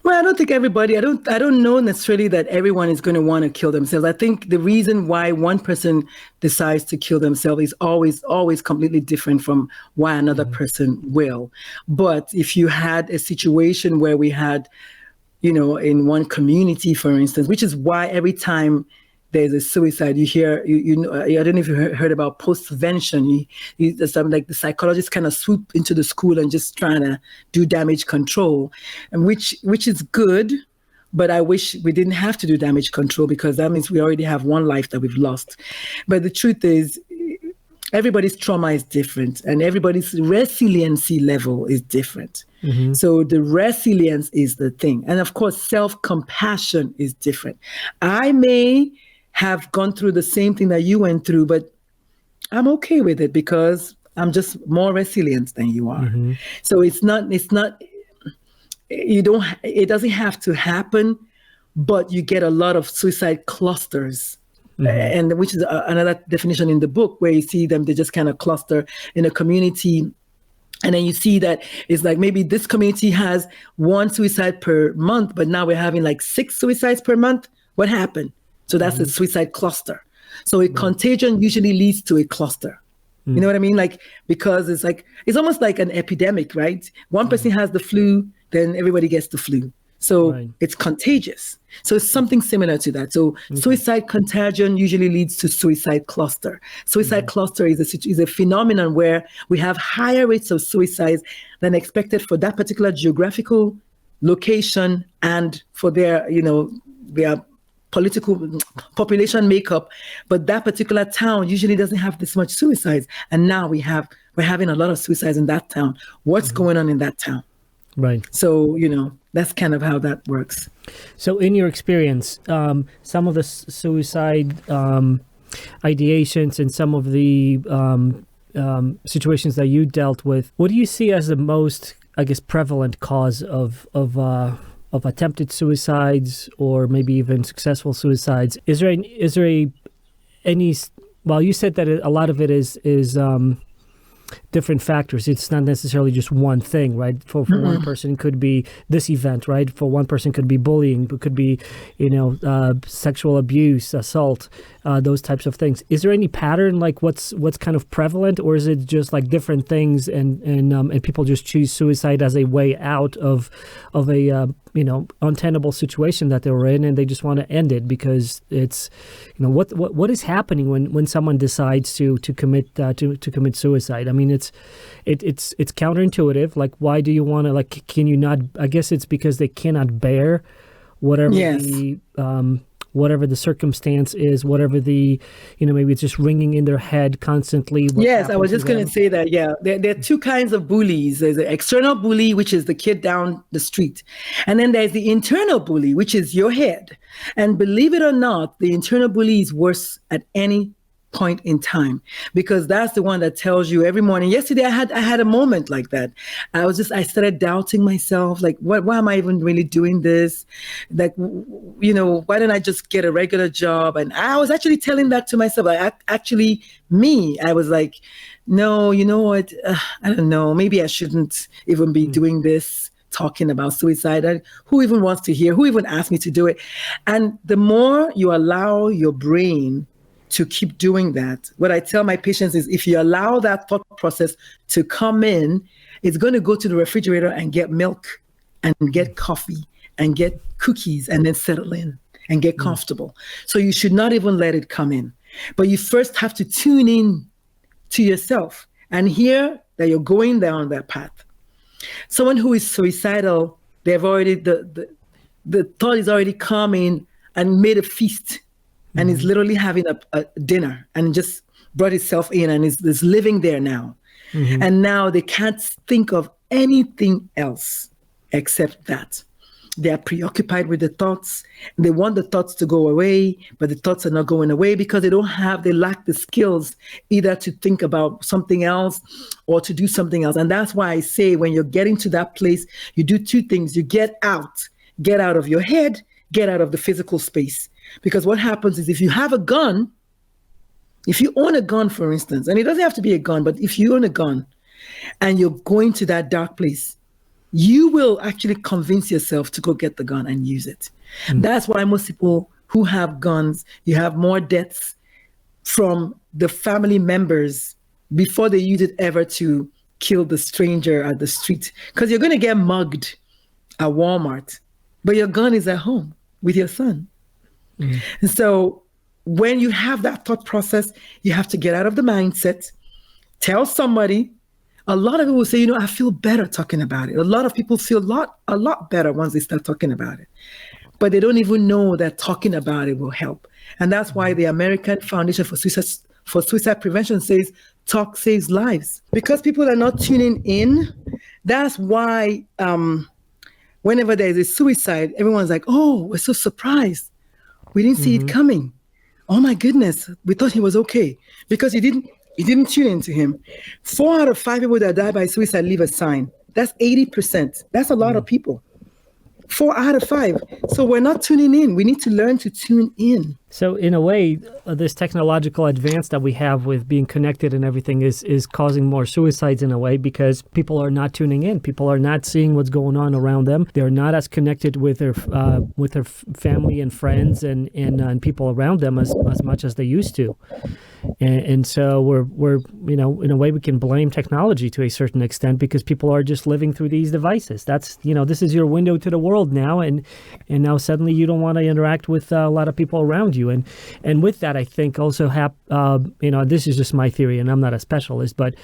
Well, I don't think everybody, I don't know necessarily that everyone is going to want to kill themselves. I think the reason why one person decides to kill themselves is always completely different from why another person will. But if you had a situation where we had, you know, in one community, for instance, which is why every time there's a suicide, you hear, you know, I don't know if you heard about postvention. Something like the psychologists kind of swoop into the school and just trying to do damage control, and which is good, but I wish we didn't have to do damage control, because that means we already have one life that we've lost. But the truth is, everybody's trauma is different, and everybody's resiliency level is different. So the resilience is the thing. And of course, self-compassion is different. I may have gone through the same thing that you went through, but I'm okay with it because I'm just more resilient than you are. So it doesn't have to happen, but you get a lot of suicide clusters. And which is another definition in the book, where you see them, they just kind of cluster in a community. And then you see that it's like maybe this community has 1 suicide per month, but now we're having like 6 suicides per month. What happened? So that's a suicide cluster. So a contagion usually leads to a cluster. You know what I mean? Like, because it's almost like an epidemic, right? One person has the flu, then everybody gets the flu. So it's contagious. So it's something similar to that. So suicide contagion usually leads to suicide cluster. Suicide cluster is a phenomenon where we have higher rates of suicides than expected for that particular geographical location and for their, you know, their political population makeup, but that particular town usually doesn't have this much suicides. And now we're having a lot of suicides in that town. What's going on in that town? Right. So, you know, that's kind of how that works. So in your experience, some of the suicide ideations and some of the situations that you dealt with, what do you see as the most, I guess, prevalent cause of attempted suicides or maybe even successful suicides. Is there any? Well, you said that a lot of it is different factors. It's not necessarily just one thing, right? For one person, it could be this event, right? For one person, it could be bullying, it could be, sexual abuse, assault, those types of things. Is there any pattern, like what's kind of prevalent, or is it just like different things, and people just choose suicide as a way out of a untenable situation that they were in, and they just want to end it because it's, what is happening when someone decides to commit suicide? I mean, it's counterintuitive. Like, why do you want to, like, can you not? I guess it's because they cannot bear whatever whatever the circumstance is, whatever the, maybe it's just ringing in their head constantly. Yes, I was just going to say that. Yeah, there are two kinds of bullies. There's an external bully, which is the kid down the street. And then there's the internal bully, which is your head. And believe it or not, the internal bully is worse at any point in time, because that's the one that tells you every morning. Yesterday, I had a moment like that. I started doubting myself, like, why am I even really doing this? Like, why don't I just get a regular job? And I was actually telling that to myself. I was like, no, you know what? I don't know. Maybe I shouldn't even be doing this, talking about suicide. Who even wants to hear? Who even asked me to do it? And the more you allow your brain to keep doing that, what I tell my patients is, if you allow that thought process to come in, it's going to go to the refrigerator and get milk and get coffee and get cookies and then settle in and get comfortable. So you should not even let it come in. But you first have to tune in to yourself and hear that you're going down that path. Someone who is suicidal, they've already, the thought is already coming and made a feast. And is literally having a dinner and just brought itself in and is living there now. And now they can't think of anything else except that. They are preoccupied with the thoughts. They want the thoughts to go away, but the thoughts are not going away because they lack the skills either to think about something else or to do something else. And that's why I say, when you're getting to that place, you do two things. You get out of your head, get out of the physical space. Because what happens is, if you have a gun, if you own a gun, for instance, and it doesn't have to be a gun, but if you own a gun and you're going to that dark place, you will actually convince yourself to go get the gun and use it. That's why most people who have guns, you have more deaths from the family members before they use it ever to kill the stranger at the street. Because you're going to get mugged at Walmart, but your gun is at home with your son. And so when you have that thought process, you have to get out of the mindset, tell somebody. A lot of people will say, I feel better talking about it. A lot of people feel a lot better once they start talking about it. But they don't even know that talking about it will help. And that's why the American Foundation for Suicide Prevention says talk saves lives. Because people are not tuning in, that's why whenever there's a suicide, everyone's like, oh, we're so surprised. We didn't see it coming. Oh my goodness, we thought he was okay, because you didn't tune into him. 4 out of 5 people that die by suicide leave a sign. That's 80%. That's a lot of people. 4 out of 5. So we're not tuning in. We need to learn to tune in. So in a way, this technological advance that we have with being connected and everything is causing more suicides in a way, because people are not tuning in. People are not seeing what's going on around them. They're not as connected with their family and friends and people around them as much as they used to. And so we're in a way we can blame technology to a certain extent, because people are just living through these devices. That's, this is your window to the world now, and now suddenly you don't want to interact with a lot of people around you. And with that, I think also this is just my theory, and I'm not a specialist, but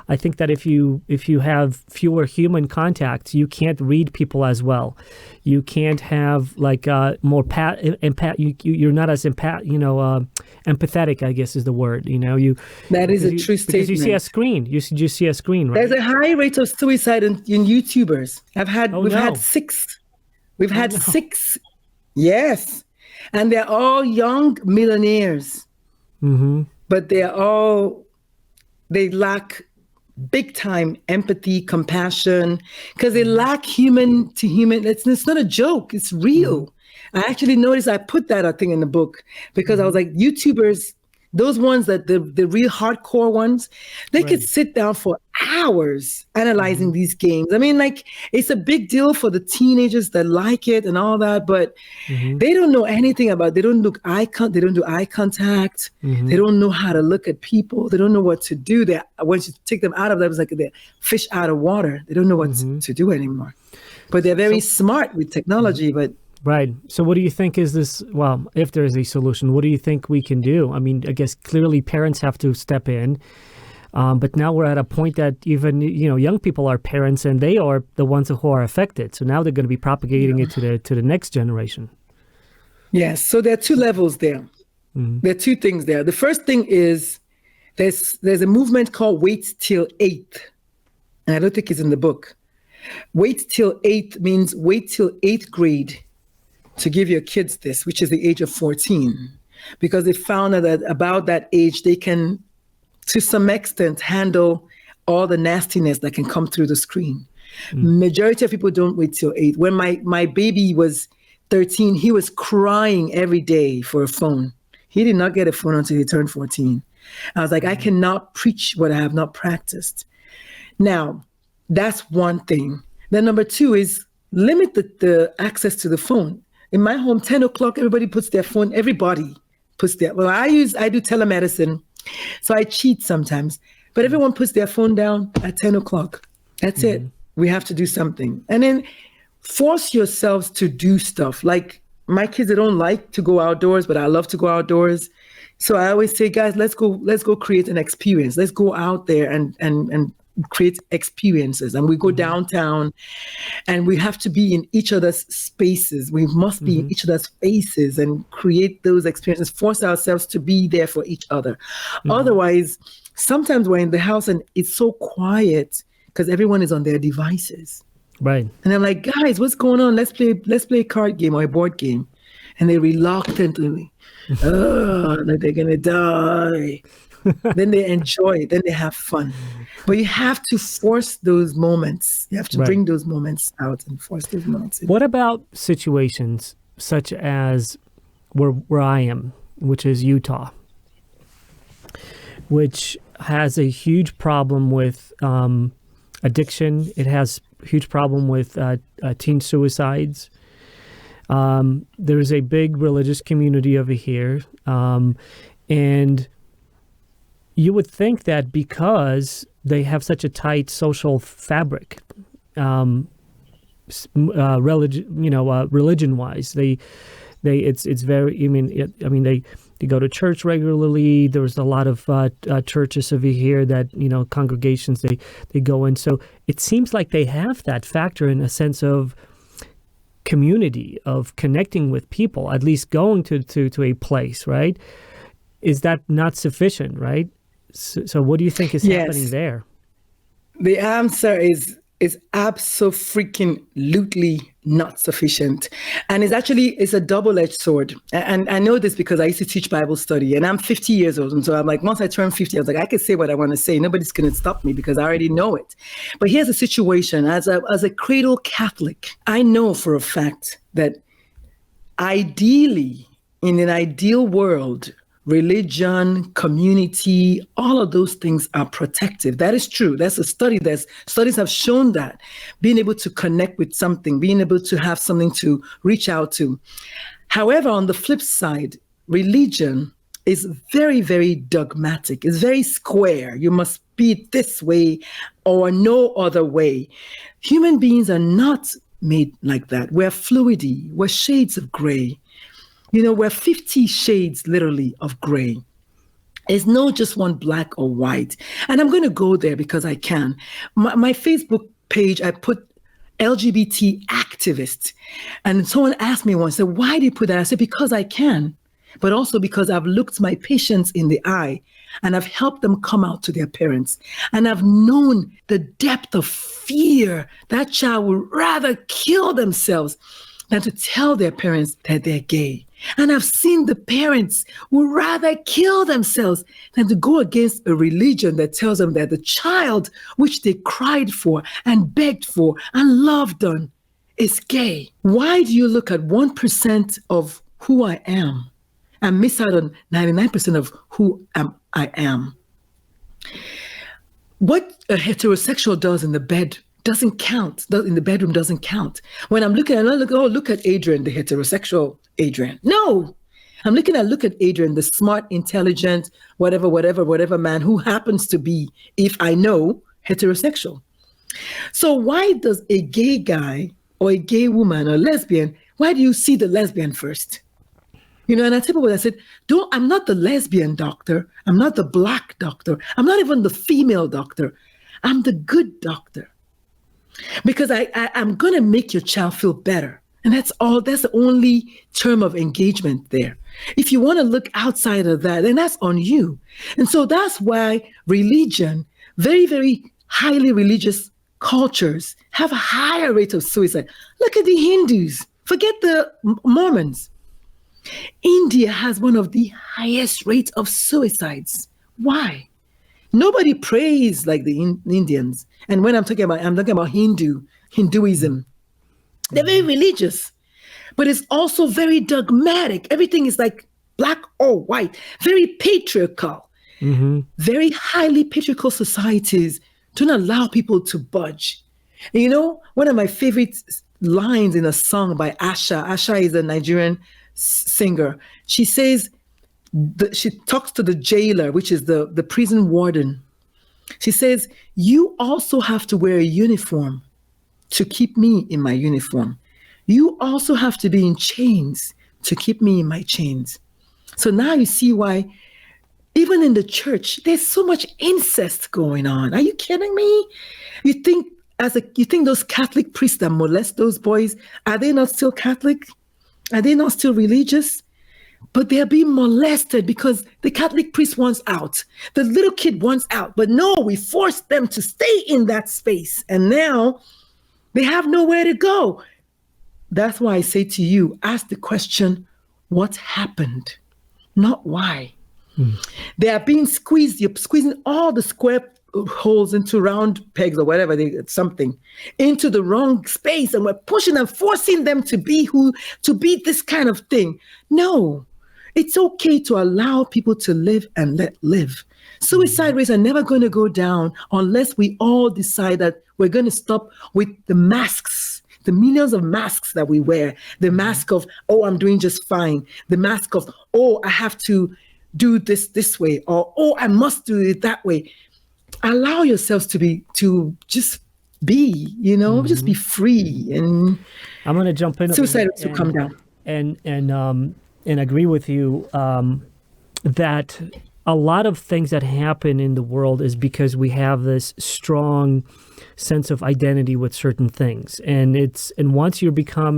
I think that if you have fewer human contacts, you can't read people as well. You can't have like more you're not as empathetic, I guess is the word. That is a true statement. Because you see a screen. You just see a screen, right? There's a high rate of suicide in YouTubers. We've had 6. We've had 6. Yes. And they're all young millionaires. But they lack big time empathy, compassion, because they lack human to human. It's not a joke. It's real. I actually noticed I put that, I think, in the book because I was like, YouTubers, those ones that the real hardcore ones, they could sit down for hours analyzing these games. I mean, like, it's a big deal for the teenagers that like it and all that, but they don't know anything about, they don't do eye contact. They don't know how to look at people. They don't know what to do. Once you take them out of that, it's like they're fish out of water. They don't know what to do anymore. But they're very smart with technology, but right. So what do you think is this, well, if there is a solution, what do you think we can do? I mean, I guess clearly parents have to step in, but now we're at a point that even, young people are parents and they are the ones who are affected. So now they're going to be propagating it to the next generation. Yes. So there are two levels there. There are two things there. The first thing is there's a movement called Wait Till 8th. And I don't think it's in the book. Wait till 8th means wait till 8th grade to give your kids this, which is the age of 14, because they found that about that age, they can, to some extent, handle all the nastiness that can come through the screen. Majority of people don't wait till 8. When my baby was 13, he was crying every day for a phone. He did not get a phone until he turned 14. I was like, I cannot preach what I have not practiced. Now, that's one thing. Then number two is limit the access to the phone. In my home, 10 o'clock, everybody puts their phone, everybody puts their, well, I do telemedicine, so I cheat sometimes, but everyone puts their phone down at 10 o'clock. That's it. We have to do something. And then force yourselves to do stuff. Like my kids, they don't like to go outdoors, but I love to go outdoors. So I always say, guys, let's go create an experience. Let's go out there and create experiences. And we go downtown and we have to be in each other's spaces. We must be in each other's faces and create those experiences, force ourselves to be there for each other. Otherwise, sometimes we're in the house and it's so quiet because everyone is on their devices. Right. And I'm like, guys, what's going on? Let's play a card game or a board game. And they reluctantly, like they're gonna die. Then they enjoy it, then they have fun. But you have to force those moments. You have to bring those moments out and force those moments in. What about situations such as where I am, which is Utah, which has a huge problem with addiction. It has a huge problem with teen suicides. There is a big religious community over here. And you would think that because they have such a tight social fabric, religion-wise, it's very. They go to church regularly. There's a lot of churches over here that congregations they go in. So it seems like they have that factor in a sense of community, of connecting with people, at least going to a place, right? Is that not sufficient, right? So what do you think is happening there? The answer is absolutely not sufficient. And it's a double-edged sword. And I know this because I used to teach Bible study and I'm 50 years old. And so I'm like, once I turn 50, I was like, I can say what I want to say. Nobody's going to stop me because I already know it. But here's a situation. As a cradle Catholic, I know for a fact that ideally, in an ideal world, religion, community, all of those things are protective. That is true. That's a study. Studies have shown that being able to connect with something, being able to have something to reach out to. However, on the flip side, religion is very, very dogmatic. It's very square. You must be this way or no other way. Human beings are not made like that. We're fluidy. We're shades of gray. We're 50 shades literally of gray. It's not just one black or white. And I'm going to go there because I can. My Facebook page, I put LGBT activist. And someone asked me once, said, why do you put that? I said, because I can, but also because I've looked my patients in the eye and I've helped them come out to their parents. And I've known the depth of fear. That child would rather kill themselves than to tell their parents that they're gay. And I've seen the parents would rather kill themselves than to go against a religion that tells them that the child which they cried for and begged for and loved on is gay. Why do you look at 1% of who I am and miss out on 99% of who I am? What a heterosexual does in the bed doesn't count. In the bedroom doesn't count. When I'm looking, look at Adrian, the heterosexual Adrian. No, look at Adrian, the smart, intelligent, whatever man who happens to be, if I know, heterosexual. So why does a gay guy or a gay woman or lesbian, why do you see the lesbian first? You know, and I tell people, I said, I'm not the lesbian doctor. I'm not the black doctor. I'm not even the female doctor. I'm the good doctor. Because I'm going to make your child feel better. And that's the only term of engagement there. If you want to look outside of that, then that's on you. And so that's why religion, very, very highly religious cultures have a higher rate of suicide. Look at the Hindus. Forget the Mormons. India has one of the highest rates of suicides. Why? Nobody prays like the Indians. And when I'm talking about Hinduism. They're very religious, but it's also very dogmatic. Everything is like black or white, very patriarchal. Mm-hmm. Very highly patriarchal societies don't allow people to budge. And you know, one of my favorite lines in a song by Asha is a Nigerian singer. She says, she talks to the jailer, which is the prison warden. She says, you also have to wear a uniform to keep me in my uniform. You also have to be in chains to keep me in my chains. So now you see why, even in the church, there's so much incest going on. Are you kidding me? You think those Catholic priests that molest those boys, are they not still Catholic? Are they not still religious? But they're being molested because the Catholic priest wants out. The little kid wants out. But no, we forced them to stay in that space. And now they have nowhere to go. That's why I say to you, ask the question, what happened? Not why. They are being squeezed. You're squeezing all the square holes into round pegs or whatever, something, into the wrong space. And we're pushing them, forcing them to be this kind of thing. No, it's okay to allow people to live and let live. Suicide rates are never going to go down unless we all decide that we're going to stop with the masks, the millions of masks that we wear, the mask of, oh, I'm doing just fine, the mask of, oh, I have to do this way, or, oh, I must do it that way. Allow yourselves to just be, just be free. And I'm going to jump in. Suicide rates will come down. And agree with you that a lot of things that happen in the world is because we have this strong sense of identity with certain things, and once you become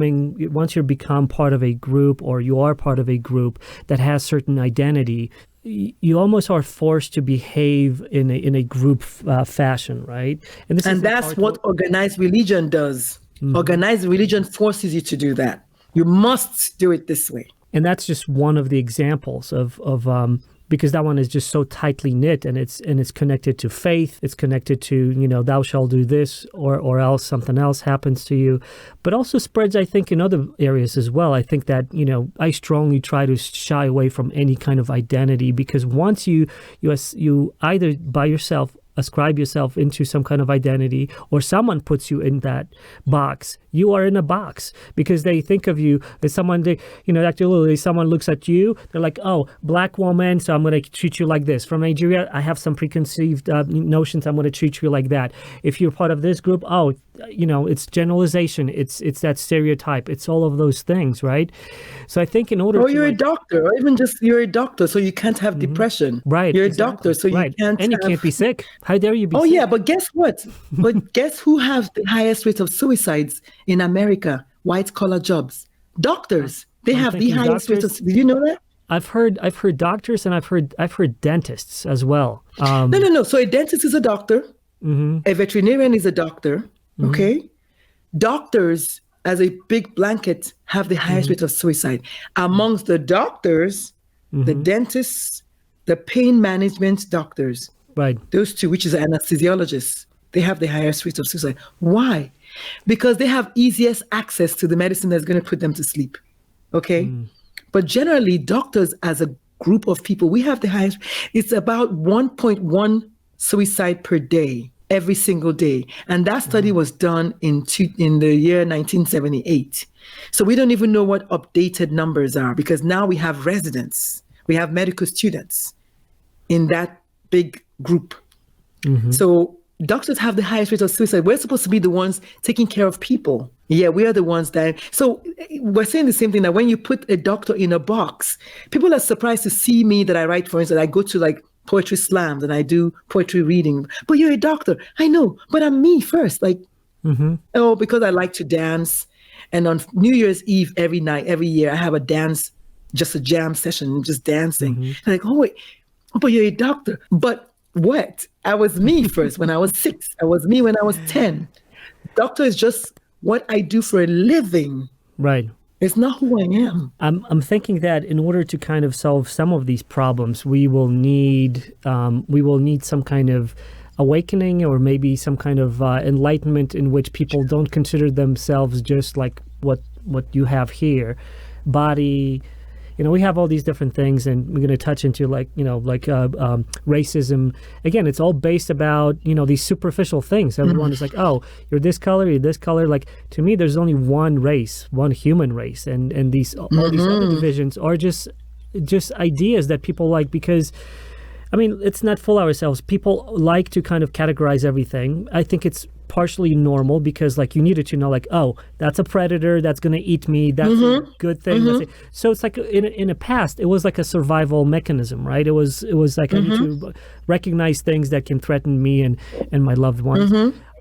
part of a group, or you are part of a group that has certain identity, you almost are forced to behave in a group fashion, right? And that's what organized religion does. Mm-hmm. Organized religion forces you to do that. You must do it this way. And that's just one of the examples of because that one is just so tightly knit, and it's connected to faith. It's connected to, thou shalt do this or else something else happens to you, but also spreads, I think, in other areas as well. I think that, I strongly try to shy away from any kind of identity, because once you either by yourself ascribe yourself into some kind of identity, or someone puts you in that box, you are in a box, because they think of you as someone, Dr. Lulu, someone looks at you, they're like, oh, black woman, so I'm going to treat you like this. From Nigeria, I have some preconceived notions, I'm going to treat you like that. If you're part of this group, oh, it's generalization, it's that stereotype, it's all of those things, right? So I think in order to... you're a doctor, or even just you're a doctor, so you can't have depression. Right. You're exactly. A doctor, so you can't and you can't be sick. How dare you be sick? Oh, yeah, but guess what? But guess who have the highest rate of suicides in America? White-collar jobs. Doctors. They have the highest rate of... Did you know that? I've heard doctors, and I've heard dentists as well. No. So a dentist is a doctor. Mm-hmm. A veterinarian is a doctor. Mm-hmm. Okay. Doctors as a big blanket, have the highest rate of suicide. Amongst the doctors, the dentists, the pain management doctors, Right. those two, which is anesthesiologists, they have the highest rate of suicide. Why? Because they have easiest access to the medicine that's going to put them to sleep. Okay? But generally, doctors as a group of people, we have the highest. It's about 1.1 suicide per day, every single day. And that study was done in the year 1978. So we don't even know what updated numbers are, because now we have residents, we have medical students in that big group. So doctors have the highest rate of suicide. We're supposed to be the ones taking care of people. Yeah, we are the ones that. So we're saying the same thing, that when you put a doctor in a box, people are surprised to see me that I write, for instance, I go to like poetry slams and I do poetry reading. But you're a doctor. I know, but I'm me first. Like, oh, because I like to dance. And on New Year's Eve, every night, every year, I have a dance, just a jam session, just dancing. Like, oh, wait, but you're a doctor. But what? I was me first when I was 6. I was me when I was 10. Doctor is just what I do for a living. Right. It's not who I am. I'm thinking that in order to kind of solve some of these problems, we will need some kind of awakening, or maybe some kind of enlightenment in which people don't consider themselves just like what you have here, body. We have all these different things, and we're going to touch into racism. Again, it's all based about, these superficial things. Everyone is like, oh, you're this color, you're this color. Like, to me, there's only one race, one human race. And all these other divisions are just ideas that people like, because, let's not fool ourselves. People like to kind of categorize everything. I think it's partially normal, because like you needed to know, like, oh, that's a predator that's going to eat me, that's a good thing. So it's like in the past, it was like a survival mechanism, right? It was like I need to recognize things that can threaten me and my loved ones.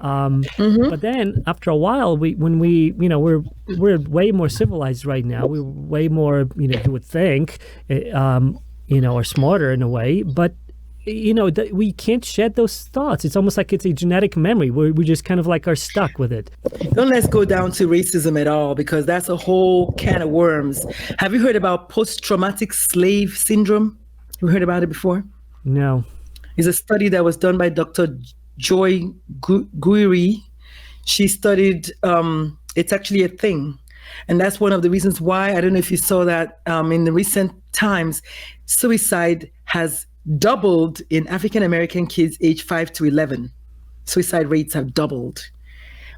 But then after a while, we're way more civilized right now. We're way more, you would think, are smarter in a way, but we can't shed those thoughts. It's almost like it's a genetic memory where we just kind of like are stuck with it. Don't let's go down to racism at all, because that's a whole can of worms. Have you heard about post-traumatic slave syndrome? Have you heard about it before? No. It's a study that was done by Dr. Joy Guiri. She studied, it's actually a thing. And that's one of the reasons why, I don't know if you saw that in the recent times, suicide has doubled in African-American kids aged 5 to 11. Suicide rates have doubled.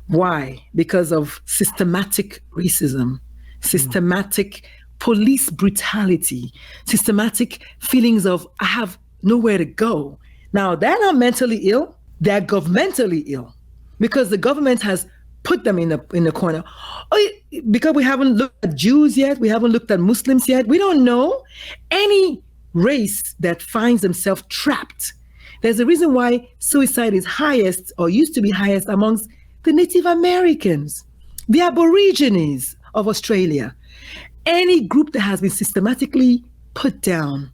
Why? Because of systematic racism, systematic police brutality, systematic feelings of, I have nowhere to go. Now, they're not mentally ill, they're governmentally ill, because the government has put them in the corner. Oh, because we haven't looked at Jews yet, we haven't looked at Muslims yet, we don't know any race that finds themselves trapped. There's a reason why suicide is highest, or used to be highest, amongst the Native Americans, the Aborigines of Australia, any group that has been systematically put down.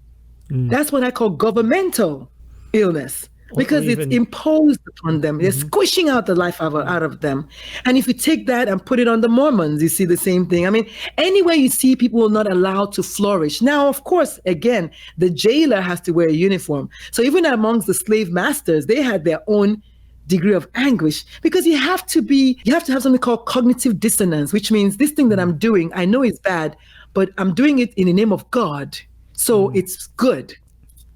That's what I call governmental illness, because it's imposed upon them. They're squishing out the life out of them. And if you take that and put it on the Mormons, you see the same thing. Anywhere you see people not allowed to flourish. Now, of course, again, the jailer has to wear a uniform. So even amongst the slave masters, they had their own degree of anguish, because you have to have something called cognitive dissonance, which means this thing that I'm doing, I know it's bad, but I'm doing it in the name of God. So it's good.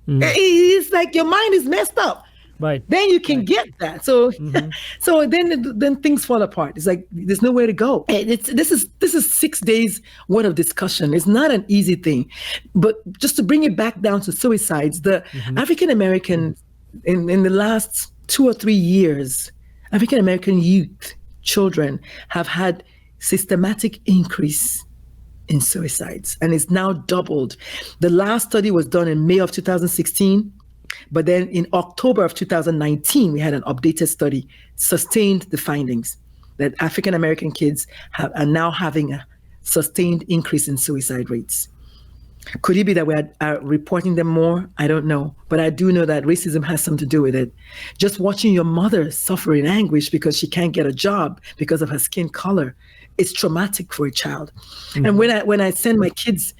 It's like your mind is messed up. Right. Then you can get that. So, so then things fall apart. It's like there's nowhere to go. And this is 6 days worth of discussion. It's not an easy thing, but just to bring it back down to suicides, the African American in the last 2 or 3 years, African American youth, children have had systematic increase in suicides, and it's now doubled. The last study was done in May of 2016, but then in October of 2019, we had an updated study, sustained the findings that African American kids are now having a sustained increase in suicide rates. Could it be that we are reporting them more? I don't know, but I do know that racism has something to do with it. Just watching your mother suffer in anguish because she can't get a job because of her skin color, it's traumatic for a child. And when I send my kids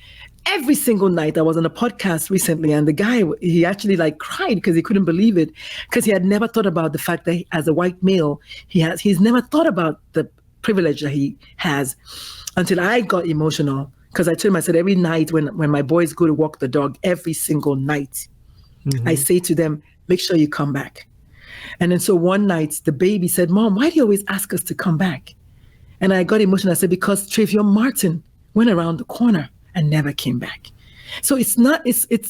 every single night, I was on a podcast recently, and the guy, he actually like cried because he couldn't believe it, because he had never thought about the fact that as a white male, he's never thought about the privilege that he has, until I got emotional, because I told him, I said, every night when my boys go to walk the dog, every single night, I say to them, make sure you come back. And then so one night the baby said, Mom, why do you always ask us to come back? And I got emotional. I said, because Trayvon Martin went around the corner and never came back. So it's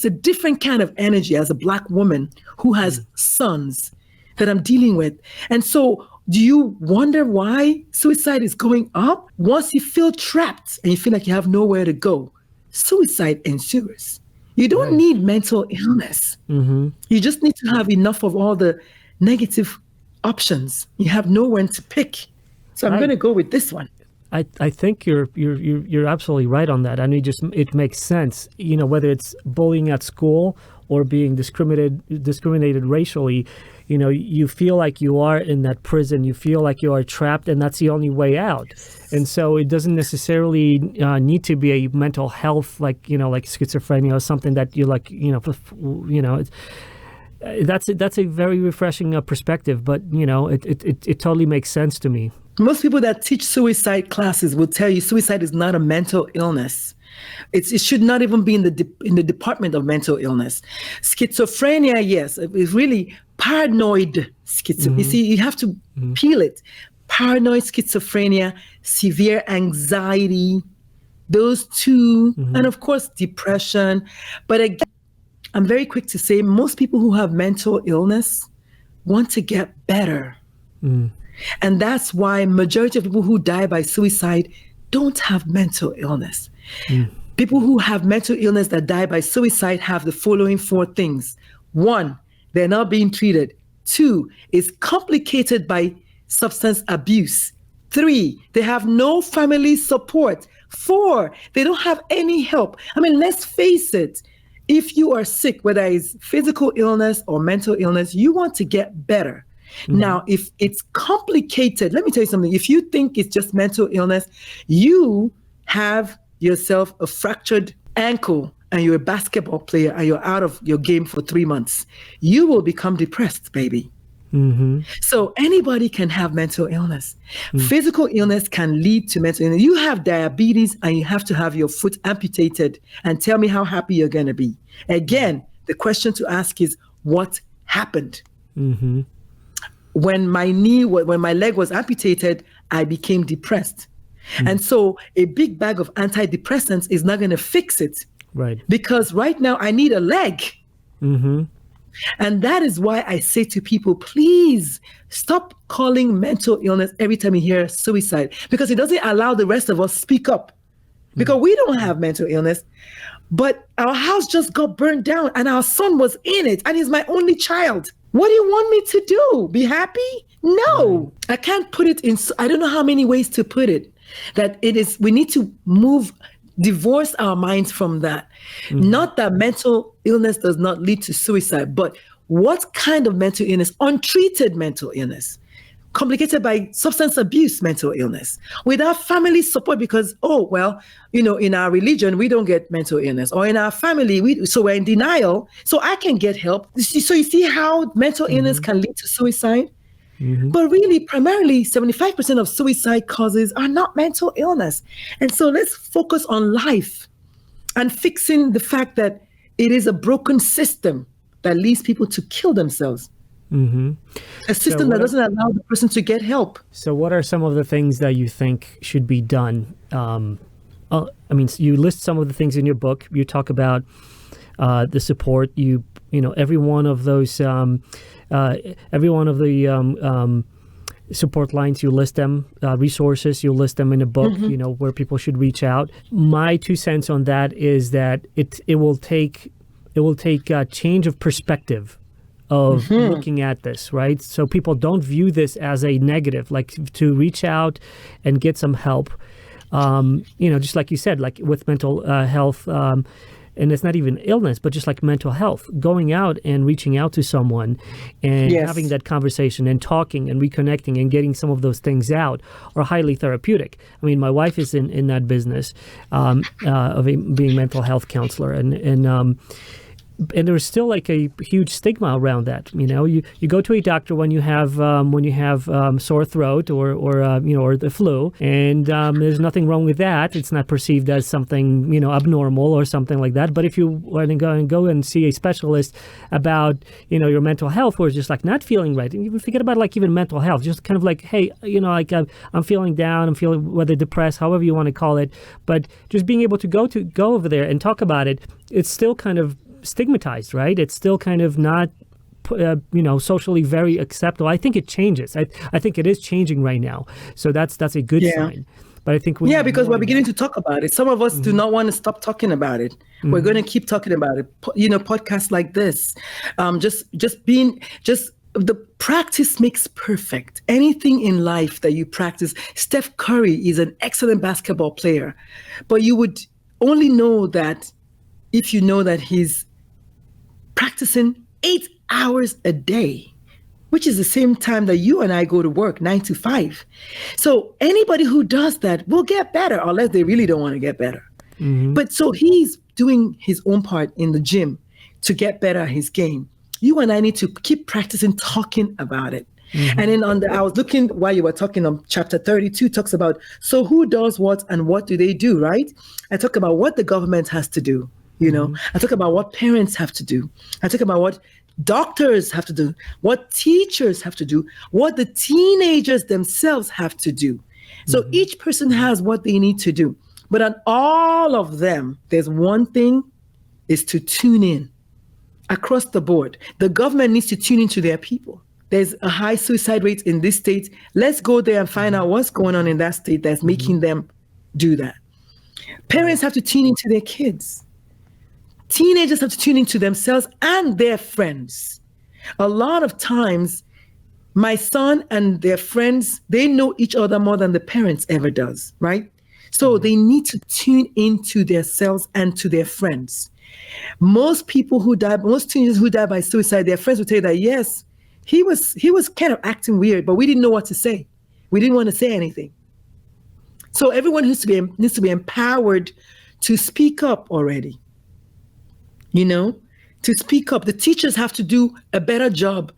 a different kind of energy as a Black woman who has sons that I'm dealing with. And so do you wonder why suicide is going up? Once you feel trapped and you feel like you have nowhere to go, suicide ensues. You don't need mental illness. You just need to have enough of all the negative options. You have no one to pick. So I'm going to go with this one. I think you're absolutely right on that. I mean, it makes sense. You know, whether it's bullying at school or being discriminated racially, you know, you feel like you are in that prison. You feel like you are trapped, and that's the only way out. And so it doesn't necessarily need to be a mental health, like schizophrenia or something that you like. That's a very refreshing perspective. But it totally makes sense to me. Most people that teach suicide classes will tell you suicide is not a mental illness. It should not even be in the department of mental illness. Schizophrenia, yes, it's really paranoid schizophrenia. You see, you have to peel it. Paranoid schizophrenia, severe anxiety, those two, and of course, depression. But again, I'm very quick to say most people who have mental illness want to get better. And that's why majority of people who die by suicide don't have mental illness. People who have mental illness that die by suicide have the following 4 things. 1, they're not being treated. 2, it's complicated by substance abuse. 3, they have no family support. 4, they don't have any help. I mean, let's face it. If you are sick, whether it's physical illness or mental illness, you want to get better. Now, if it's complicated, let me tell you something. If you think it's just mental illness, you have yourself a fractured ankle and you're a basketball player and you're out of your game for 3 months, you will become depressed, baby. So anybody can have mental illness. Physical illness can lead to mental illness. You have diabetes and you have to have your foot amputated, and tell me how happy you're going to be. Again, the question to ask is, what happened? When my leg was amputated, I became depressed. And so a big bag of antidepressants is not going to fix it. Right. Because right now I need a leg. And that is why I say to people, please stop calling mental illness every time you hear suicide, because it doesn't allow the rest of us speak up. Because we don't have mental illness, but our house just got burned down and our son was in it and he's my only child. What do you want me to do? Be happy? No, I can't put it in. I don't know how many ways to put it. That it is, we need to divorce our minds from that. Not that mental illness does not lead to suicide, but what kind of mental illness? Untreated mental illness, complicated by substance abuse mental illness, without family support because, in our religion, we don't get mental illness, or in our family, so we're in denial, so I can get help. So you see how mental illness can lead to suicide? But really, primarily, 75% of suicide causes are not mental illness. And so let's focus on life and fixing the fact that it is a broken system that leads people to kill themselves. A system that doesn't allow the person to get help. So what are some of the things that you think should be done? You list some of the things in your book. You talk about the support. Every one of those, every one of the support lines, you list them, resources, you list them in a book, where people should reach out. My 2 cents on that is that it will take a change of perspective of looking at this, right? So people don't view this as a negative, like to reach out and get some help. Just like you said, like with mental health, and it's not even illness, but just like mental health, going out and reaching out to someone and having that conversation and talking and reconnecting and getting some of those things out are highly therapeutic. I mean, my wife is in that business of being mental health counselor, and there's still like a huge stigma around that. You know, you go to a doctor when you have sore throat or the flu, and there's nothing wrong with that. It's not perceived as something abnormal or something like that. But if you want to go and see a specialist about your mental health, or just like not feeling right, and even forget about like even mental health, just kind of like, hey, I'm feeling down, I'm feeling whether depressed, however you want to call it, but just being able to go over there and talk about it, it's still kind of stigmatized, right? It's still kind of not, socially very acceptable. I think it changes. I think it is changing right now. So that's a good sign. But I think because we're beginning to talk about it. Some of us do not want to stop talking about it. We're going to keep talking about it. Podcasts like this, the practice makes perfect. Anything in life that you practice. Steph Curry is an excellent basketball player, but you would only know that if you know that he's practicing 8 hours a day, which is the same time that you and I go to work, 9 to 5. So anybody who does that will get better, unless they really don't want to get better. But so he's doing his own part in the gym to get better at his game. You and I need to keep practicing talking about it. And then I was looking while you were talking on chapter 32 talks about, so who does what and what do they do, right? I talk about what the government has to do. I talk about what parents have to do. I talk about what doctors have to do, what teachers have to do, what the teenagers themselves have to do. So each person has what they need to do. But on all of them, there's one thing, is to tune in across the board. The government needs to tune into their people. There's a high suicide rate in this state. Let's go there and find out what's going on in that state that's making them do that. Parents have to tune into their kids. Teenagers have to tune into themselves and their friends. A lot of times, my son and their friends, they know each other more than the parents ever does, right? So they need to tune into themselves and to their friends. Most teenagers who die by suicide, their friends will tell you that, yes, he was kind of acting weird, but we didn't know what to say. We didn't want to say anything. So everyone needs to be empowered to speak up already. To speak up. The teachers have to do a better job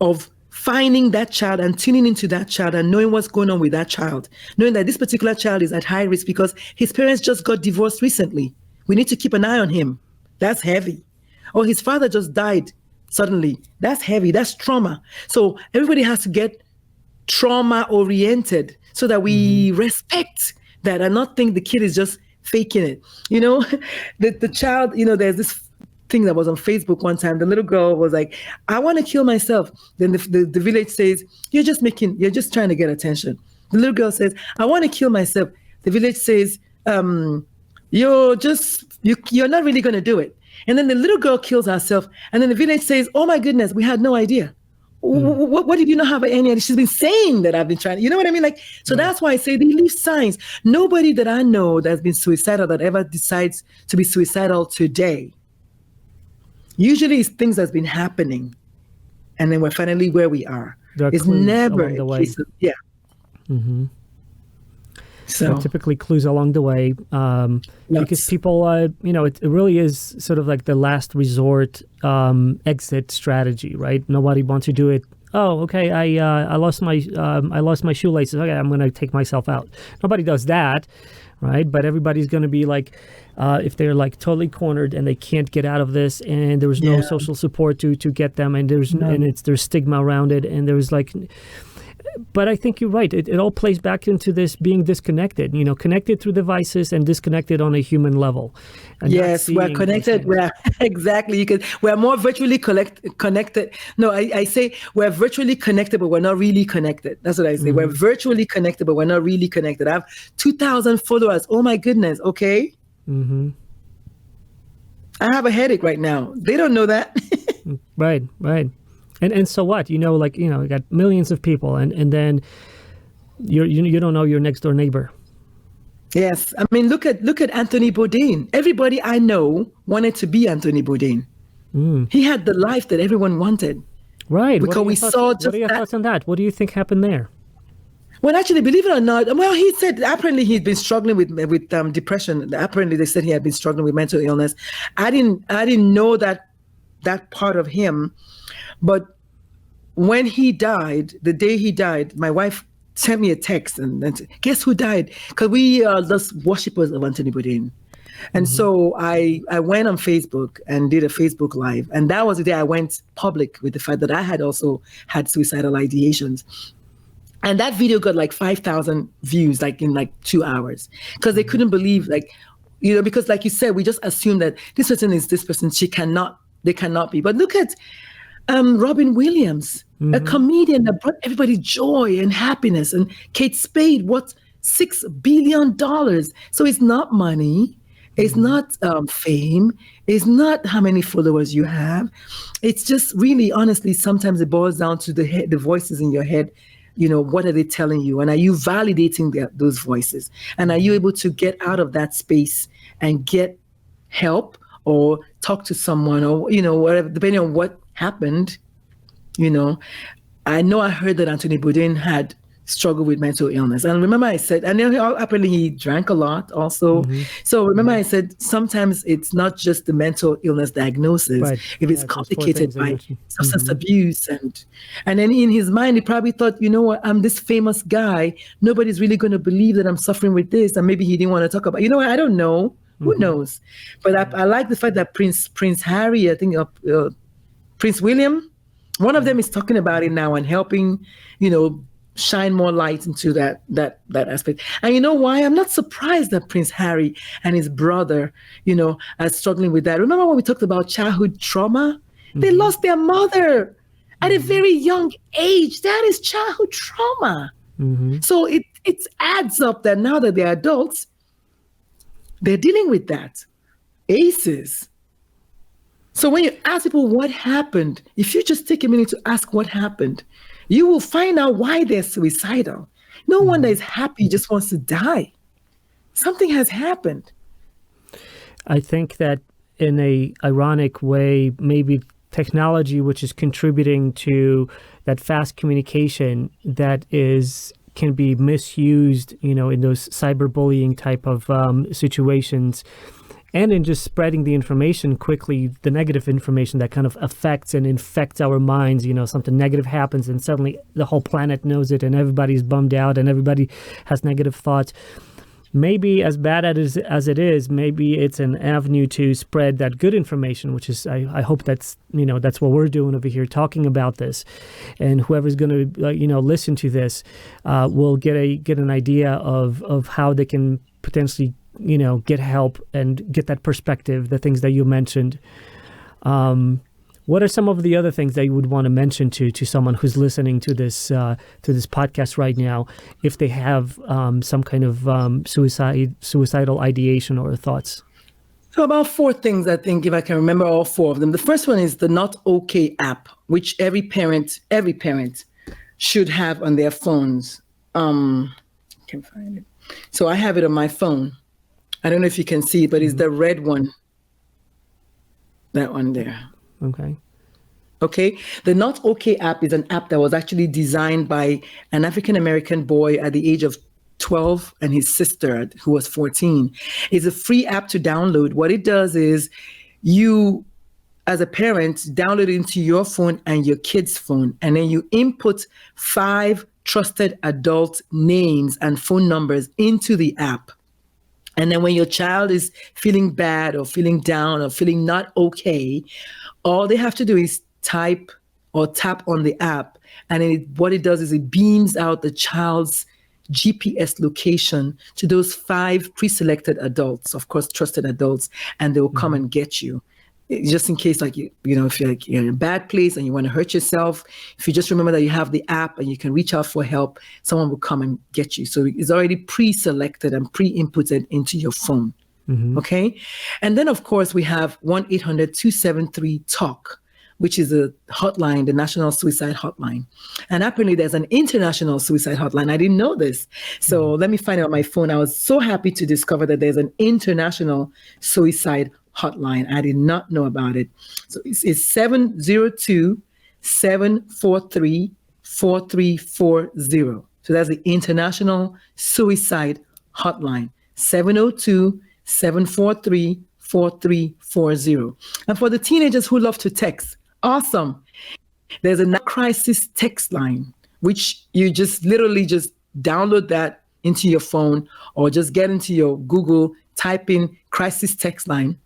of finding that child and tuning into that child and knowing what's going on with that child. Knowing that this particular child is at high risk because his parents just got divorced recently. We need to keep an eye on him. That's heavy. Or his father just died suddenly. That's heavy. That's trauma. So everybody has to get trauma-oriented so that we respect that and not think the kid is just faking it. The child, there's this thing that was on Facebook one time. The little girl was like, I want to kill myself. Then the village says, you're just trying to get attention. The little girl says, I want to kill myself. The village says, you're not really going to do it. And then the little girl kills herself. And then the village says, oh my goodness, we had no idea. What did you not have any idea? She's been saying that I've been trying. You know what I mean? That's why I say they leave signs. Nobody that I know that's been suicidal that ever decides to be suicidal today. Usually it's things that's been happening. And then we're finally where we are. It's never a case of, So typically clues along the way, because people, it really is sort of like the last resort exit strategy, right? Nobody wants to do it. Oh, okay. I lost my shoelaces. Okay, I'm going to take myself out. Nobody does that, right? But everybody's going to be like, if they're like totally cornered and they can't get out of this, and there's no social support to get them, and there's stigma around it, and there's like. But I think you're right. It all plays back into this being disconnected, connected through devices and disconnected on a human level. Yes, we're connected. Exactly. We're more virtually connected. No, I say we're virtually connected, but we're not really connected. That's what I say. We're virtually connected, but we're not really connected. I have 2,000 followers. Oh my goodness. Okay. I have a headache right now. They don't know that. Right. And so what? You got millions of people, and then you don't know your next door neighbor. Yes. I mean, look at Anthony Bourdain. Everybody I know wanted to be Anthony Bourdain. He had the life that everyone wanted. Right. Because we saw just what are your thoughts on that? What do you think happened there? Well, actually, believe it or not, well, he said apparently he'd been struggling with depression. Apparently, they said he had been struggling with mental illness. I didn't know that part of him, but when he died, the day he died, my wife sent me a text and said, guess who died? Because we are just worshippers of Anthony Bourdain. And so I went on Facebook and did a Facebook Live. And that was the day I went public with the fact that I had also had suicidal ideations. And that video got like 5,000 views, like in like 2 hours, because they couldn't believe, like, you know, because like you said, we just assume that this person is this person. They cannot be. But look at Robin Williams, a comedian that brought everybody joy and happiness. And Kate Spade, what, $6 billion. So it's not money. It's not fame. It's not how many followers you have. It's just really, honestly, sometimes it boils down to the voices in your head. You know, what are they telling you? And are you validating those voices? And are you able to get out of that space and get help or talk to someone or, you know, whatever, depending on what happened? You know I heard that Anthony Bourdain had struggled with mental illness. And remember I said, and then apparently he drank a lot also. So remember I said, sometimes it's not just the mental illness diagnosis. Right. If it's complicated by substance abuse. And then in his mind, he probably thought, you know what, I'm this famous guy. Nobody's really going to believe that I'm suffering with this. And maybe he didn't want to talk about, you know what, I don't know. Who knows? But I like the fact that Prince Harry, I think Prince William, one of them is talking about it now and helping, you know, shine more light into that aspect. And you know why? I'm not surprised that Prince Harry and his brother, you know, are struggling with that. Remember when we talked about childhood trauma? They lost their mother at a very young age. That is childhood trauma. So it adds up that now that they're adults, they're dealing with that. ACEs. So when you ask people what happened, if you just take a minute to ask what happened, you will find out why they're suicidal. No one that is happy just wants to die. Something has happened. I think that in a ironic way, maybe technology, which is contributing to that fast communication that can be misused, you know, in those cyberbullying type of situations, and in just spreading the information quickly, the negative information that kind of affects and infects our minds. You know, something negative happens and suddenly the whole planet knows it and everybody's bummed out and everybody has negative thoughts. Maybe as bad as it is, maybe it's an avenue to spread that good information, which is, I hope that's what we're doing over here, talking about this. And whoever's going to, listen to this will get an idea of how they can potentially, get help and get that perspective, the things that you mentioned. What are some of the other things that you would want to mention to someone who's listening to this podcast right now, if they have some kind of suicidal ideation or thoughts? So about 4 things, I think, if I can remember all 4 of them. The first one is the Not Okay app, which every parent should have on their phones. Can't find it. So I have it on my phone. I don't know if you can see it, but it's the red one. That one there. Okay. The Not Okay app is an app that was actually designed by an African-American boy at the age of 12 and his sister who was 14. It's a free app to download. What it does is you, as a parent, download it into your phone and your kid's phone, and then you input 5 trusted adult names and phone numbers into the app. And then when your child is feeling bad or feeling down or feeling not okay, all they have to do is type or tap on the app. And what it does is it beams out the child's GPS location to those 5 pre-selected adults, of course, trusted adults, and they will come and get you. Just in case, like, if you're in a bad place and you want to hurt yourself, if you just remember that you have the app and you can reach out for help, someone will come and get you. So it's already pre-selected and pre-inputted into your phone. Okay. And then, of course, we have 1-800-273-TALK, which is a hotline, the National Suicide Hotline. And apparently there's an international suicide hotline. I didn't know this. So let me find it on my phone. I was so happy to discover that there's an international suicide hotline. I did not know about it. So it's 702-743-4340. So that's the International Suicide Hotline, 702-743-4340. And for the teenagers who love to text, awesome. There's a crisis text line, which you just literally just download that into your phone or just get into your Google, type in crisis text line.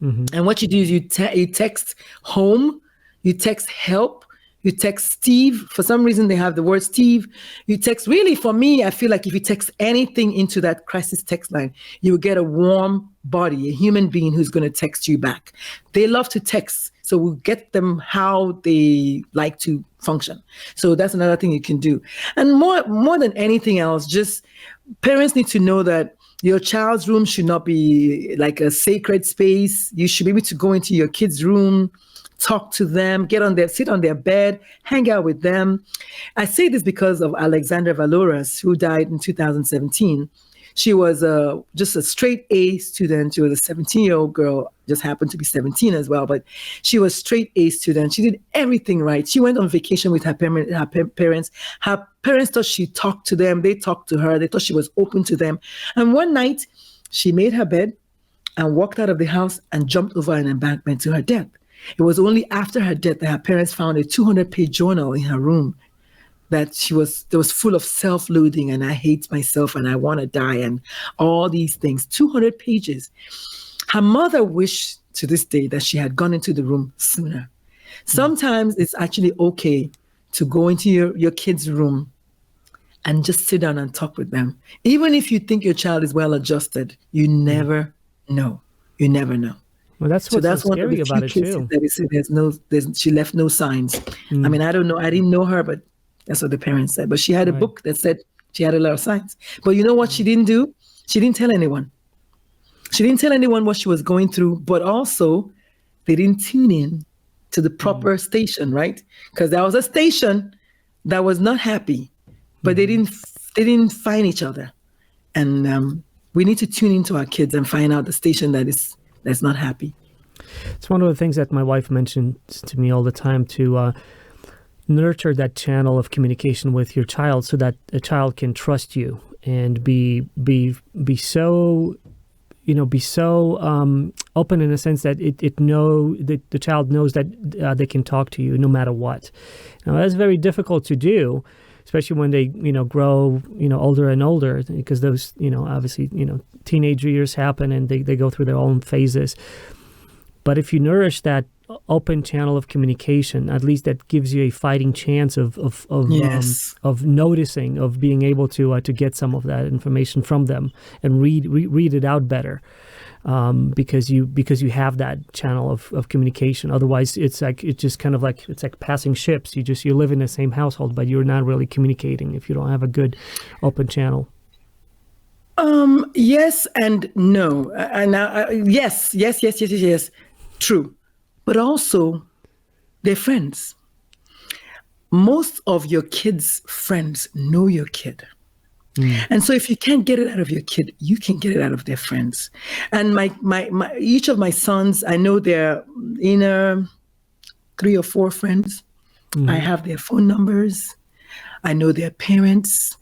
And what you do is you text home, you text help, you text Steve. For some reason, they have the word Steve. You text, really, for me, I feel like if you text anything into that crisis text line, you will get a warm body, a human being who's going to text you back. They love to text, so we'll get them how they like to function. So that's another thing you can do. And more than anything else, just parents need to know that your child's room should not be like a sacred space. You should be able to go into your kid's room, talk to them, sit on their bed, hang out with them. I say this because of Alexandra Valoras, who died in 2017. She was just a straight A student. She was a 17-year-old girl, just happened to be 17 as well, but she was straight A student. She did everything right. She went on vacation with her parents. Her parents thought she talked to them. They talked to her. They thought she was open to them. And one night, she made her bed and walked out of the house and jumped over an embankment to her death. It was only after her death that her parents found a 200-page journal in her room that was full of self-loathing and I hate myself and I want to die and all these things. 200 pages. Her mother wished to this day that she had gone into the room sooner. Sometimes it's actually okay to go into your kid's room and just sit down and talk with them. Even if you think your child is well adjusted, you never know. You never know. Well, that's what's so scary about it too. She left no signs. I mean, I don't know. I didn't know her, but that's what the parents said. But she had a book that said she had a lot of signs. But you know what she didn't do? She didn't tell anyone. She didn't tell anyone what she was going through, but also they didn't tune in to the proper station, right? Because there was a station that was not happy, but they didn't find each other. And we need to tune into our kids and find out the station that's not happy. It's one of the things that my wife mentions to me all the time, to nurture that channel of communication with your child so that a child can trust you and be so open in a sense that the child knows that they can talk to you no matter what. Now that's very difficult to do, especially when they grow older and older, because those obviously teenage years happen and they go through their own phases. But if you nourish that open channel of communication, at least that gives you a fighting chance of noticing, of being able to get some of that information from them and read it out better, because you have that channel of communication. Otherwise, it's like passing ships. You live in the same household, but you're not really communicating if you don't have a good open channel. Yes and no. Yes. True. But also, they're friends. Most of your kids' friends know your kid. And so if you can't get it out of your kid, you can get it out of their friends. And each of my sons, I know their inner 3 or 4 friends. I have their phone numbers. I know their parents.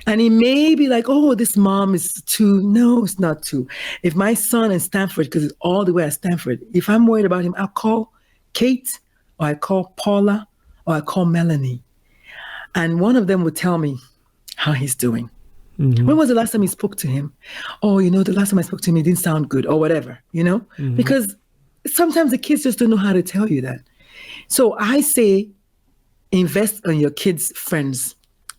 And it may be like, oh, this mom is 2. No, it's not 2. If my son in Stanford, because it's all the way at Stanford, if I'm worried about him, I'll call Kate, or I call Paula, or I call Melanie. And one of them would tell me how he's doing. When was the last time you spoke to him? Oh, the last time I spoke to him, it didn't sound good, or whatever, Because sometimes the kids just don't know how to tell you that. So I say, invest on your kids' friends.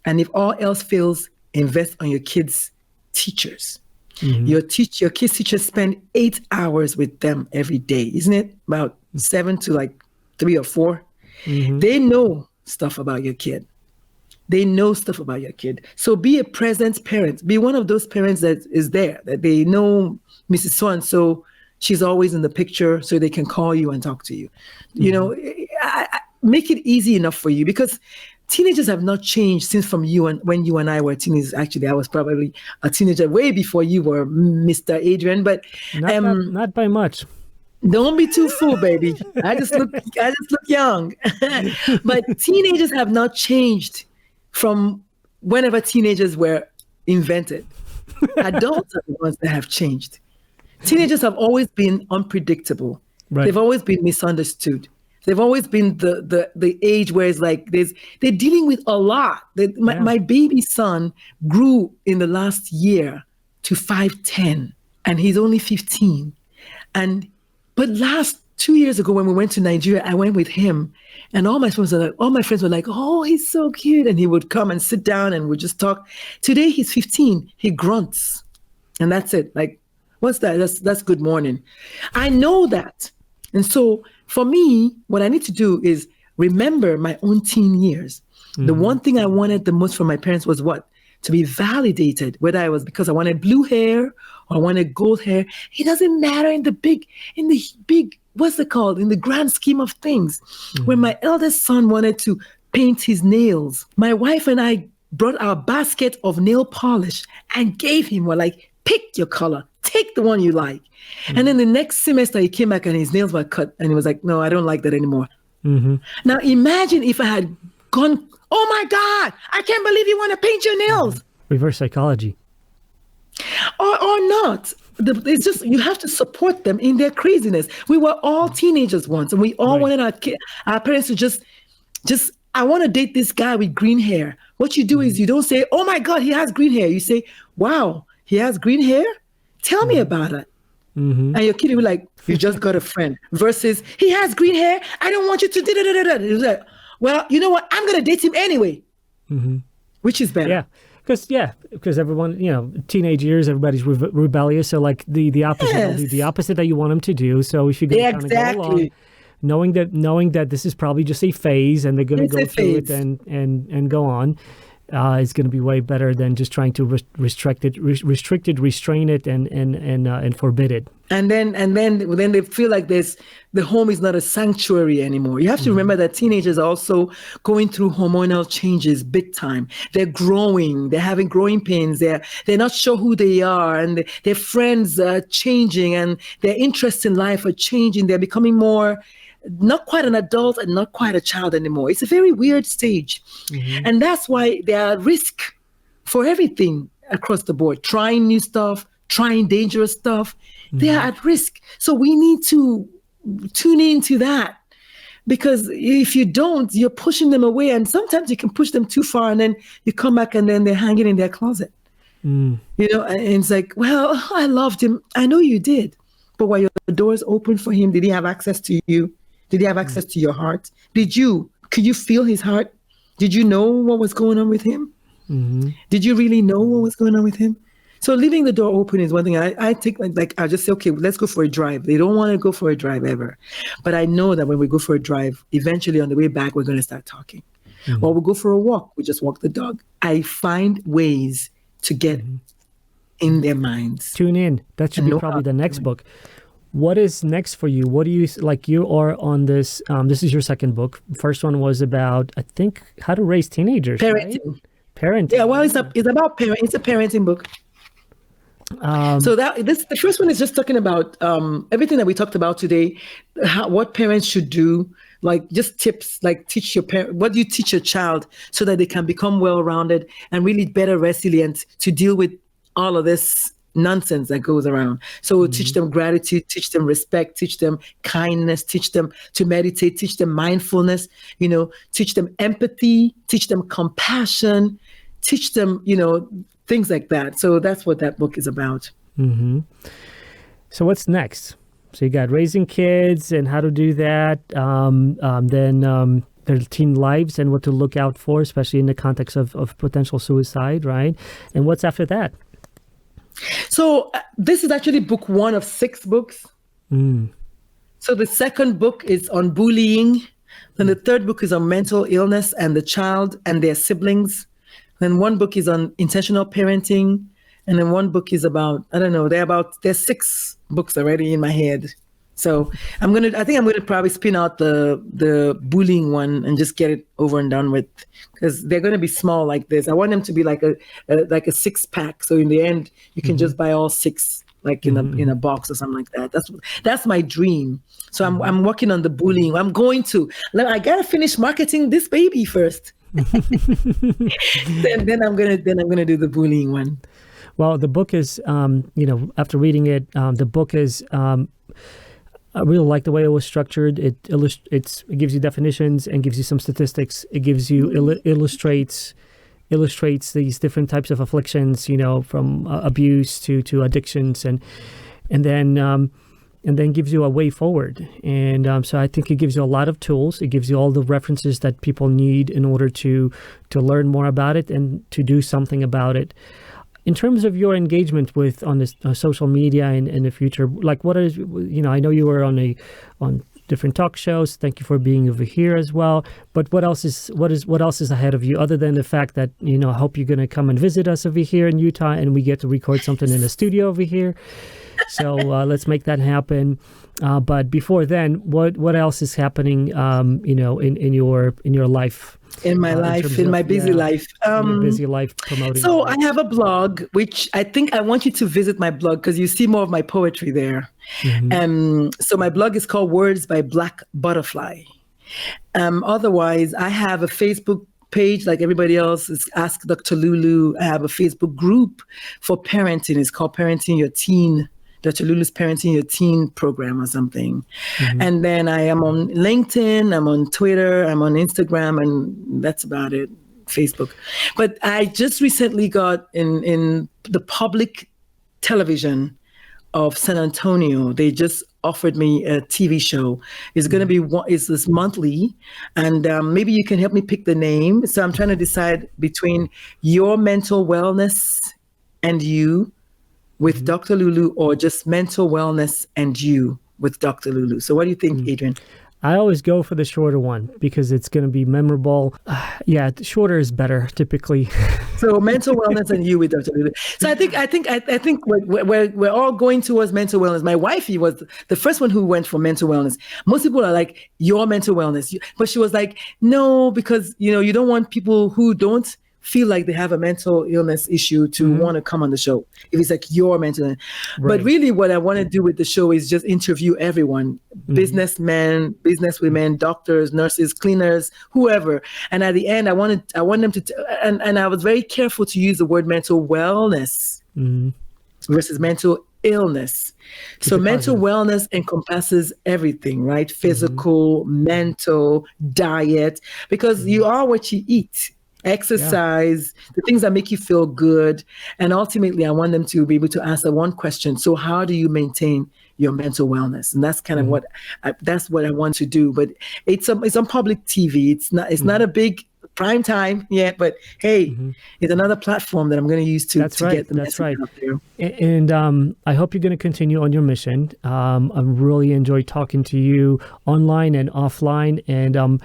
And if all else fails, invest on your kids' teachers. Your kids' teachers spend 8 hours with them every day, isn't it? About 7 to 3 or 4. They know stuff about your kid. So be a present parent. Be one of those parents that is there, that they know Mrs. So-and-so, she's always in the picture, so they can call you and talk to you. make it easy enough for you, because teenagers have not changed since from you and when you and I were teenagers. Actually, I was probably a teenager way before you were, Mr. Adrian, but not by much. Don't be too full, baby. I just look young. But teenagers have not changed from whenever teenagers were invented. Adults are the ones that have changed. Teenagers have always been unpredictable. Right. They've always been misunderstood. They've always been the age where it's like they're dealing with a lot. My baby son grew in the last year to 5'10", and he's only 15. But last 2 years ago, when we went to Nigeria, I went with him, and all my friends were like, "Oh, he's so cute," and he would come and sit down and we'd just talk. Today he's 15. He grunts, and that's it. Like, what's that? That's good morning. I know that, and so for me, what I need to do is remember my own teen years. Mm-hmm. The one thing I wanted the most from my parents was what? To be validated, whether I was because I wanted blue hair or I wanted gold hair. It doesn't matter in the big, what's it called? In the grand scheme of things. Mm-hmm. When my eldest son wanted to paint his nails, my wife and I brought our basket of nail polish and gave him, we're like, pick your color, take the one you like. Mm-hmm. And then the next semester he came back and his nails were cut and he was like, no, I don't like that anymore. Mm-hmm. Now imagine if I had gone, oh my God, I can't believe you want to paint your nails. Reverse psychology. Or not. It's just, you have to support them in their craziness. We were all teenagers once, and we all wanted our parents to just, I want to date this guy with green hair. What you do is you don't say, oh my God, he has green hair. You say, wow, he has green hair? Tell me about it. Mm-hmm. And your kid will be like, you just got a friend. Versus, he has green hair. I don't want you to da-da-da-da-da. He was like, well, you know what? I'm going to date him anyway. Mm-hmm. Which is better. Because everyone, teenage years, everybody's rebellious. So like the opposite, will do the opposite that you want them to do. So if you're going to kind of go along, knowing that this is probably just a phase and they're going to go through it and go on, is going to be way better than just trying to restrain it, and forbid it. And then they feel like the home is not a sanctuary anymore. You have to remember that teenagers are also going through hormonal changes big time. They're growing, they're having growing pains, they're not sure who they are, and their friends are changing, and their interests in life are changing. They're becoming more not quite an adult and not quite a child anymore. It's a very weird stage. Mm-hmm. And that's why they are at risk for everything across the board, trying new stuff, trying dangerous stuff. Mm-hmm. They are at risk. So we need to tune into that, because if you don't, you're pushing them away. And sometimes you can push them too far, and then you come back and then they're hanging in their closet. And it's like, well, I loved him. I know you did. But were your doors open for him? Did he have access to you? Did he have access to your heart? Could you feel his heart? Did you know what was going on with him? Mm-hmm. Did you really know what was going on with him? So leaving the door open is one thing. I take like I just say, okay, let's go for a drive. They don't want to go for a drive ever. But I know that when we go for a drive, eventually on the way back, we're going to start talking. Mm-hmm. Or we'll go for a walk. We just walk the dog. I find ways to get in their minds. Tune in. That should be probably the next book. What is next for you? What do you like? You are on this. This is your second book. First one was about, I think, how to raise teenagers. Parenting. Right? Parenting. Yeah, well, it's about parent. It's a parenting book. So the first one is just talking about everything that we talked about today. What parents should do, like just tips, like teach your parent. What do you teach your child so that they can become well-rounded and really better resilient to deal with all of this nonsense that goes around. So we'll teach them gratitude, teach them respect, teach them kindness, teach them to meditate, teach them mindfulness, teach them empathy, teach them compassion, teach them, things like that. So that's what that book is about. Mm-hmm. So what's next? So you got raising kids and how to do that. Then their teen lives and what to look out for, especially in the context of potential suicide, right? And what's after that? So this is actually book 1 of 6 books. So the second book is on bullying. Then the third book is on mental illness and the child and their siblings. Then one book is on intentional parenting. And then one book is about, I don't know, there's 6 books already in my head. So I think I'm gonna probably spin out the bullying one and just get it over and done with, because they're gonna be small like this. I want them to be like a 6-pack. So in the end, you can just buy all 6 like in a box or something like that. That's my dream. So I'm working on the bullying. I gotta finish marketing this baby first. then I'm gonna do the bullying one. Well, the book is, after reading it, the book is. I really like the way it was structured. It gives you definitions and gives you some statistics. It gives you illustrates these different types of afflictions, from abuse to addictions, and then gives you a way forward. And so I think it gives you a lot of tools. It gives you all the references that people need in order to learn more about it and to do something about it. In terms of your engagement on this social media and in the future, like what is, I know you were on different talk shows. Thank you for being over here as well. But what else is ahead of you, other than the fact that, I hope you're going to come and visit us over here in Utah and we get to record something in the studio over here. So let's make that happen. But before then, what else is happening, in your life? In my life, in my busy life. Busy life promoting. So I have a blog, which I think I want you to visit my blog because you see more of my poetry there. So my blog is called Words by Black Butterfly. Otherwise, I have a Facebook page like everybody else. It's Ask Dr. Lulu. I have a Facebook group for parenting. It's called Parenting Your Teen. Dr. Lulu's Parenting Your Teen program or something. And then I am on LinkedIn, I'm on Twitter, I'm on Instagram, and that's about it, Facebook. But I just recently got in the public television of San Antonio. They just offered me a TV show. It's going to be this monthly, and maybe you can help me pick the name. So I'm trying to decide between Your Mental Wellness and You with Dr. Lulu, or just Mental Wellness and You with Dr. Lulu. So what do you think, Adrian? I always go for the shorter one because it's going to be memorable. Shorter is better typically. So Mental Wellness and You with Dr. Lulu. So I think we're all going towards mental wellness. My wifey was the first one who went for mental wellness. Most people are like, Your Mental Wellness, but she was like, no, because you don't want people who don't feel like they have a mental illness issue to want to come on the show. If it's like your mental illness. Right. But really what I want to do with the show is just interview everyone, businessmen, businesswomen, doctors, nurses, cleaners, whoever. And at the end, I want them to, and I was very careful to use the word mental wellness versus mental illness. So mental wellness encompasses everything, right? Physical, mental, diet, because you are what you eat. Exercise, the things that make you feel good. And ultimately, I want them to be able to answer one question. So how do you maintain your mental wellness? And that's kind of what I want to do. But it's on public TV. It's not a big prime time yet, but hey, it's another platform that I'm going to use to get the message out there. And I hope you're going to continue on your mission. I really enjoyed talking to you online and offline. And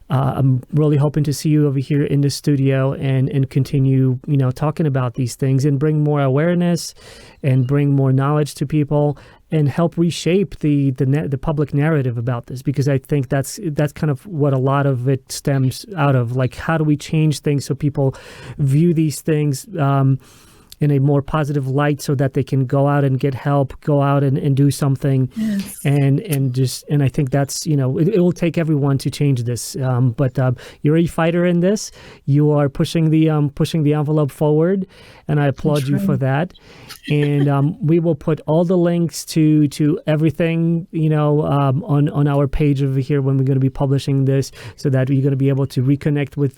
I'm really hoping to see you over here in the studio and continue, talking about these things and bring more awareness and bring more knowledge to people and help reshape the public narrative about this, because I think that's kind of what a lot of it stems out of. Like, how do we change things so people view these things in a more positive light so that they can go out and get help, go out and do something. Yes. And I think that's, it will take everyone to change this. But you're a fighter in this. You are pushing the envelope forward, and I applaud you for that. And we will put all the links to everything, on our page over here when we're going to be publishing this, so that you're going to be able to reconnect with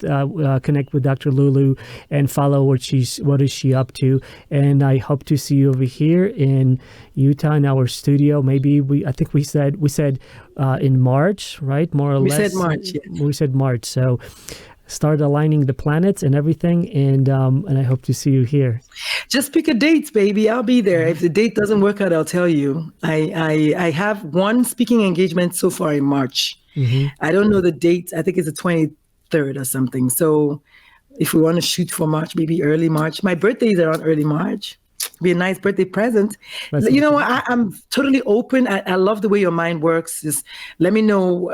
connect with Dr. Lulu and follow what is she up to. And I hope to see you over here in Utah in our studio. Maybe I think we said in March, right? More or less. We said March. Yeah. We said March. So start aligning the planets and everything, and I hope to see you here. Just pick a date, baby. I'll be there. If the date doesn't work out, I'll tell you. I have one speaking engagement so far in March. I don't know the date. I think it's the 23rd or something. So if we want to shoot for March, maybe early March. My birthday is around early March. be a nice birthday present. That's You know, awesome. I'm totally open. I love the way your mind works. Just let me know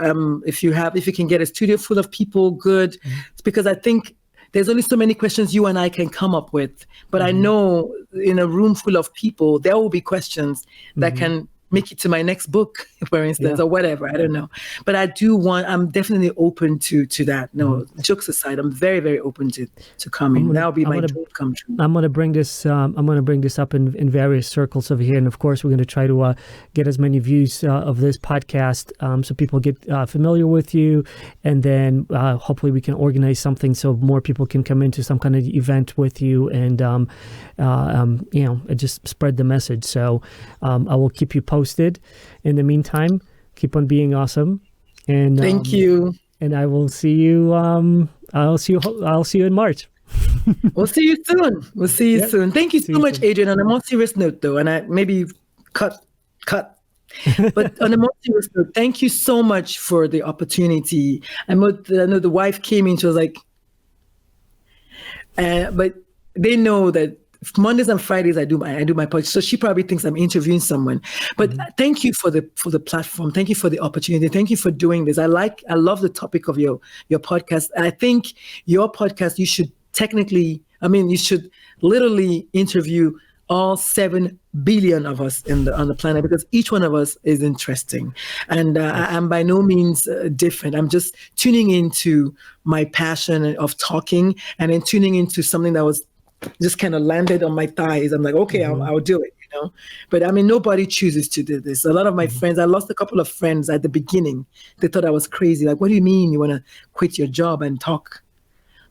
if you can get a studio full of people, good. It's because I think there's only so many questions you and I can come up with. But I know in a room full of people, there will be questions that can make it to my next book, for instance, or whatever. I don't know. But I'm definitely open to that. No, jokes aside, I'm very, very open to coming. That'll be my dream come true. I'm going to bring this up in various circles over here. And of course, we're going to try to get as many views of this podcast so people get familiar with you. And then hopefully we can organize something so more people can come into some kind of event with you and, just spread the message. So I will keep you posted. In the meantime, keep on being awesome. And thank you. And I will see you. I'll see you in March. We'll see you soon. We'll see you soon. Thank you so much, soon. Adrian. On a more serious note, though, and I maybe cut. But on a more serious note, thank you so much for the opportunity. I know the wife came in. She was like, but they know that Mondays and Fridays I do my podcast. So she probably thinks I'm interviewing someone. But thank you for the platform. Thank you for the opportunity. Thank you for doing this. I love the topic of your podcast. I think your podcast, you should literally interview all 7 billion of us on the planet, because each one of us is interesting. And I'm by no means different. I'm just tuning into my passion of talking, and then tuning into something that was just kind of landed on my thighs. I'm like, okay, I'll do it, But I mean, nobody chooses to do this. A lot of my friends, I lost a couple of friends at the beginning. They thought I was crazy. Like, what do you mean you want to quit your job and talk?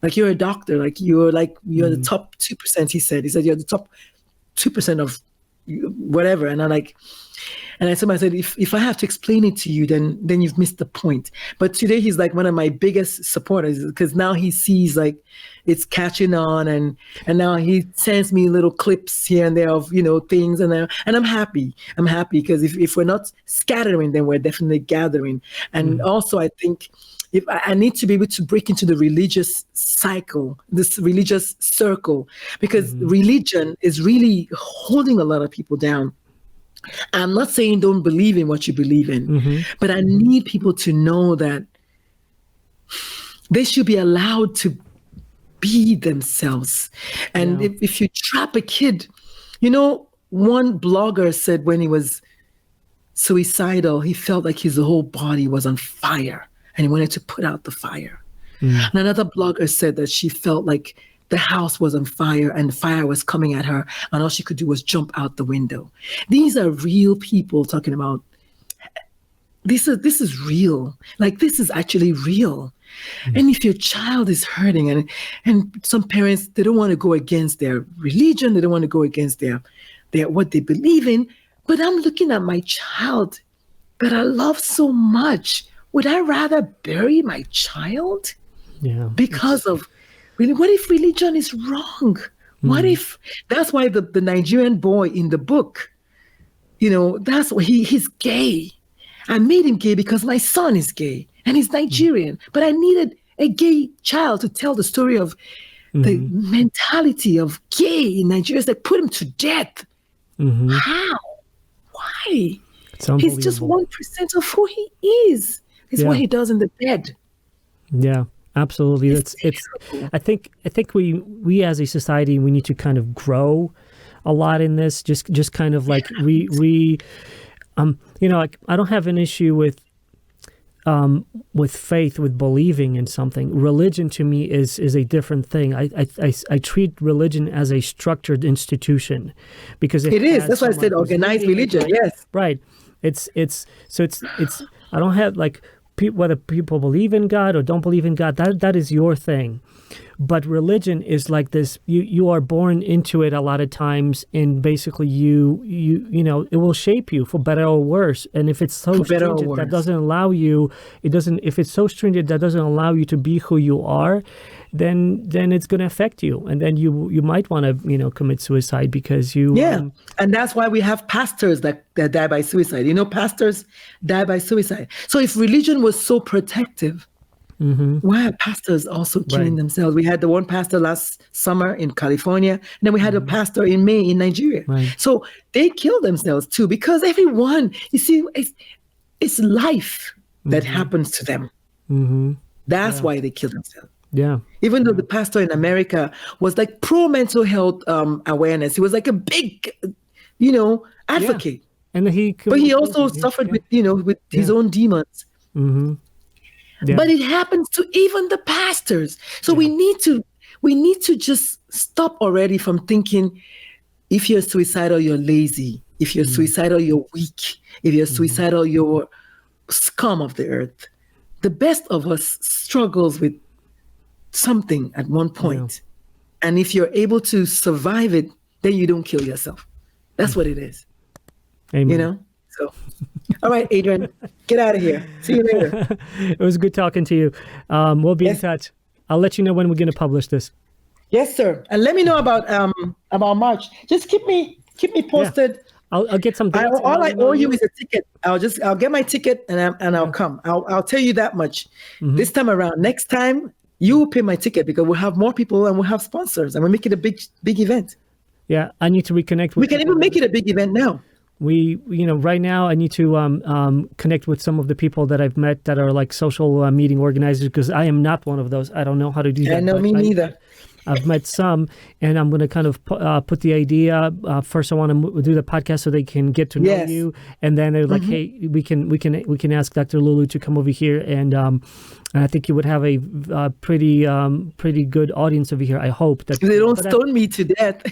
Like, you're a doctor. Like, you're the top 2%, he said. He said, you're the top 2% of whatever. And I told him, I said, if I have to explain it to you, then you've missed the point. But today he's like one of my biggest supporters, because now he sees like it's catching on, and now he sends me little clips here and there of things, and I'm happy. I'm happy because if we're not scattering, then we're definitely gathering. And also I think if I need to be able to break into the religious cycle, this religious circle, because religion is really holding a lot of people down. I'm not saying don't believe in what you believe in, but I need people to know that they should be allowed to be themselves. And if you trap a kid, one blogger said when he was suicidal, he felt like his whole body was on fire and he wanted to put out the fire. And another blogger said that she felt like the house was on fire and the fire was coming at her, and all she could do was jump out the window. These are real people talking about this is real. Like, this is actually real. And if your child is hurting, and some parents, they don't want to go against their religion, they don't want to go against their what they believe in, but I'm looking at my child that I love so much. Would I rather bury my child? Yeah. Because of really, what if religion is wrong? What if that's why the Nigerian boy in the book, that's why he's gay. I made him gay because my son is gay and he's Nigerian. But I needed a gay child to tell the story of the mentality of gay in Nigeria. It's like, put him to death. How? Why? He's just 1% of who he is. It's what he does in the bed. Yeah. Absolutely. I think we as a society, we need to kind of grow a lot in this. Just kind of like I don't have an issue with faith, with believing in something. Religion to me is a different thing. I treat religion as a structured institution, because it is. That's why I said organized religion. Yes. Right. It's I don't have like, whether people believe in God or don't believe in God, that is your thing. But religion is like this, you are born into it a lot of times, and basically it will shape you for better or worse. And if it's so stringent that doesn't allow you, if it's so stringent that doesn't allow you to be who you are, then it's going to affect you. And then you might want to, commit suicide because you... Yeah, and that's why we have pastors that die by suicide. Pastors die by suicide. So if religion was so protective, Why are pastors also killing themselves? We had the one pastor last summer in California, and then we had a pastor in May in Nigeria. So they kill themselves too, because everyone, you see, it's life that happens to them. That's why they kill themselves. Yeah. Even though the pastor in America was like pro mental health awareness, he was like a big, advocate. And but he also suffered with his own demons. But it happens to even the pastors. So we need to just stop already from thinking, if you're suicidal, you're lazy. If you're suicidal, you're weak. If you're suicidal, you're scum of the earth. The best of us struggles with something at one point. And if you're able to survive it, then you don't kill yourself. That's what it is. Amen. So, all right, Adrian, get out of here. See you later. It was good talking to you. We'll be in touch. I'll let you know when we're going to publish this. Yes, sir. And let me know about March. Just keep me posted. Yeah. I'll get some dates. All I owe you is a ticket. I'll get my ticket and I'll come. I'll tell you that much. This time around. Next time, you will pay my ticket, because we'll have more people and we'll have sponsors and we'll make it a big event. Yeah, I need to reconnect with. We can even make it a big event now. Right now I need to connect with some of the people that I've met that are like social meeting organizers, because I am not one of those. I don't know how to do that. I know, me neither. I've met some, and I'm going to kind of put the idea. First, I want to do the podcast so they can get to know you, and then they're like, "Hey, we can ask Dr. Lulu to come over here," and I think you would have a pretty good audience over here. I hope that they don't stone me to death.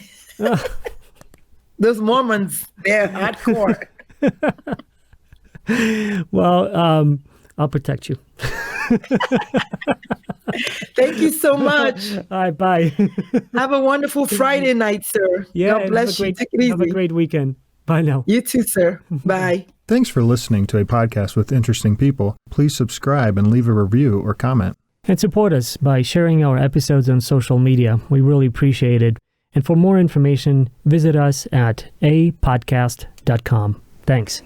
Those Mormons, they're hardcore. Well, I'll protect you. Thank you so much. All right, bye. Have a wonderful Friday night, sir. Yeah, God bless you. Take it easy. Have a great weekend. Bye now. You too, sir. Bye. Thanks for listening to a podcast with interesting people. Please subscribe and leave a review or comment. And support us by sharing our episodes on social media. We really appreciate it. And for more information, visit us at apodcast.com. Thanks.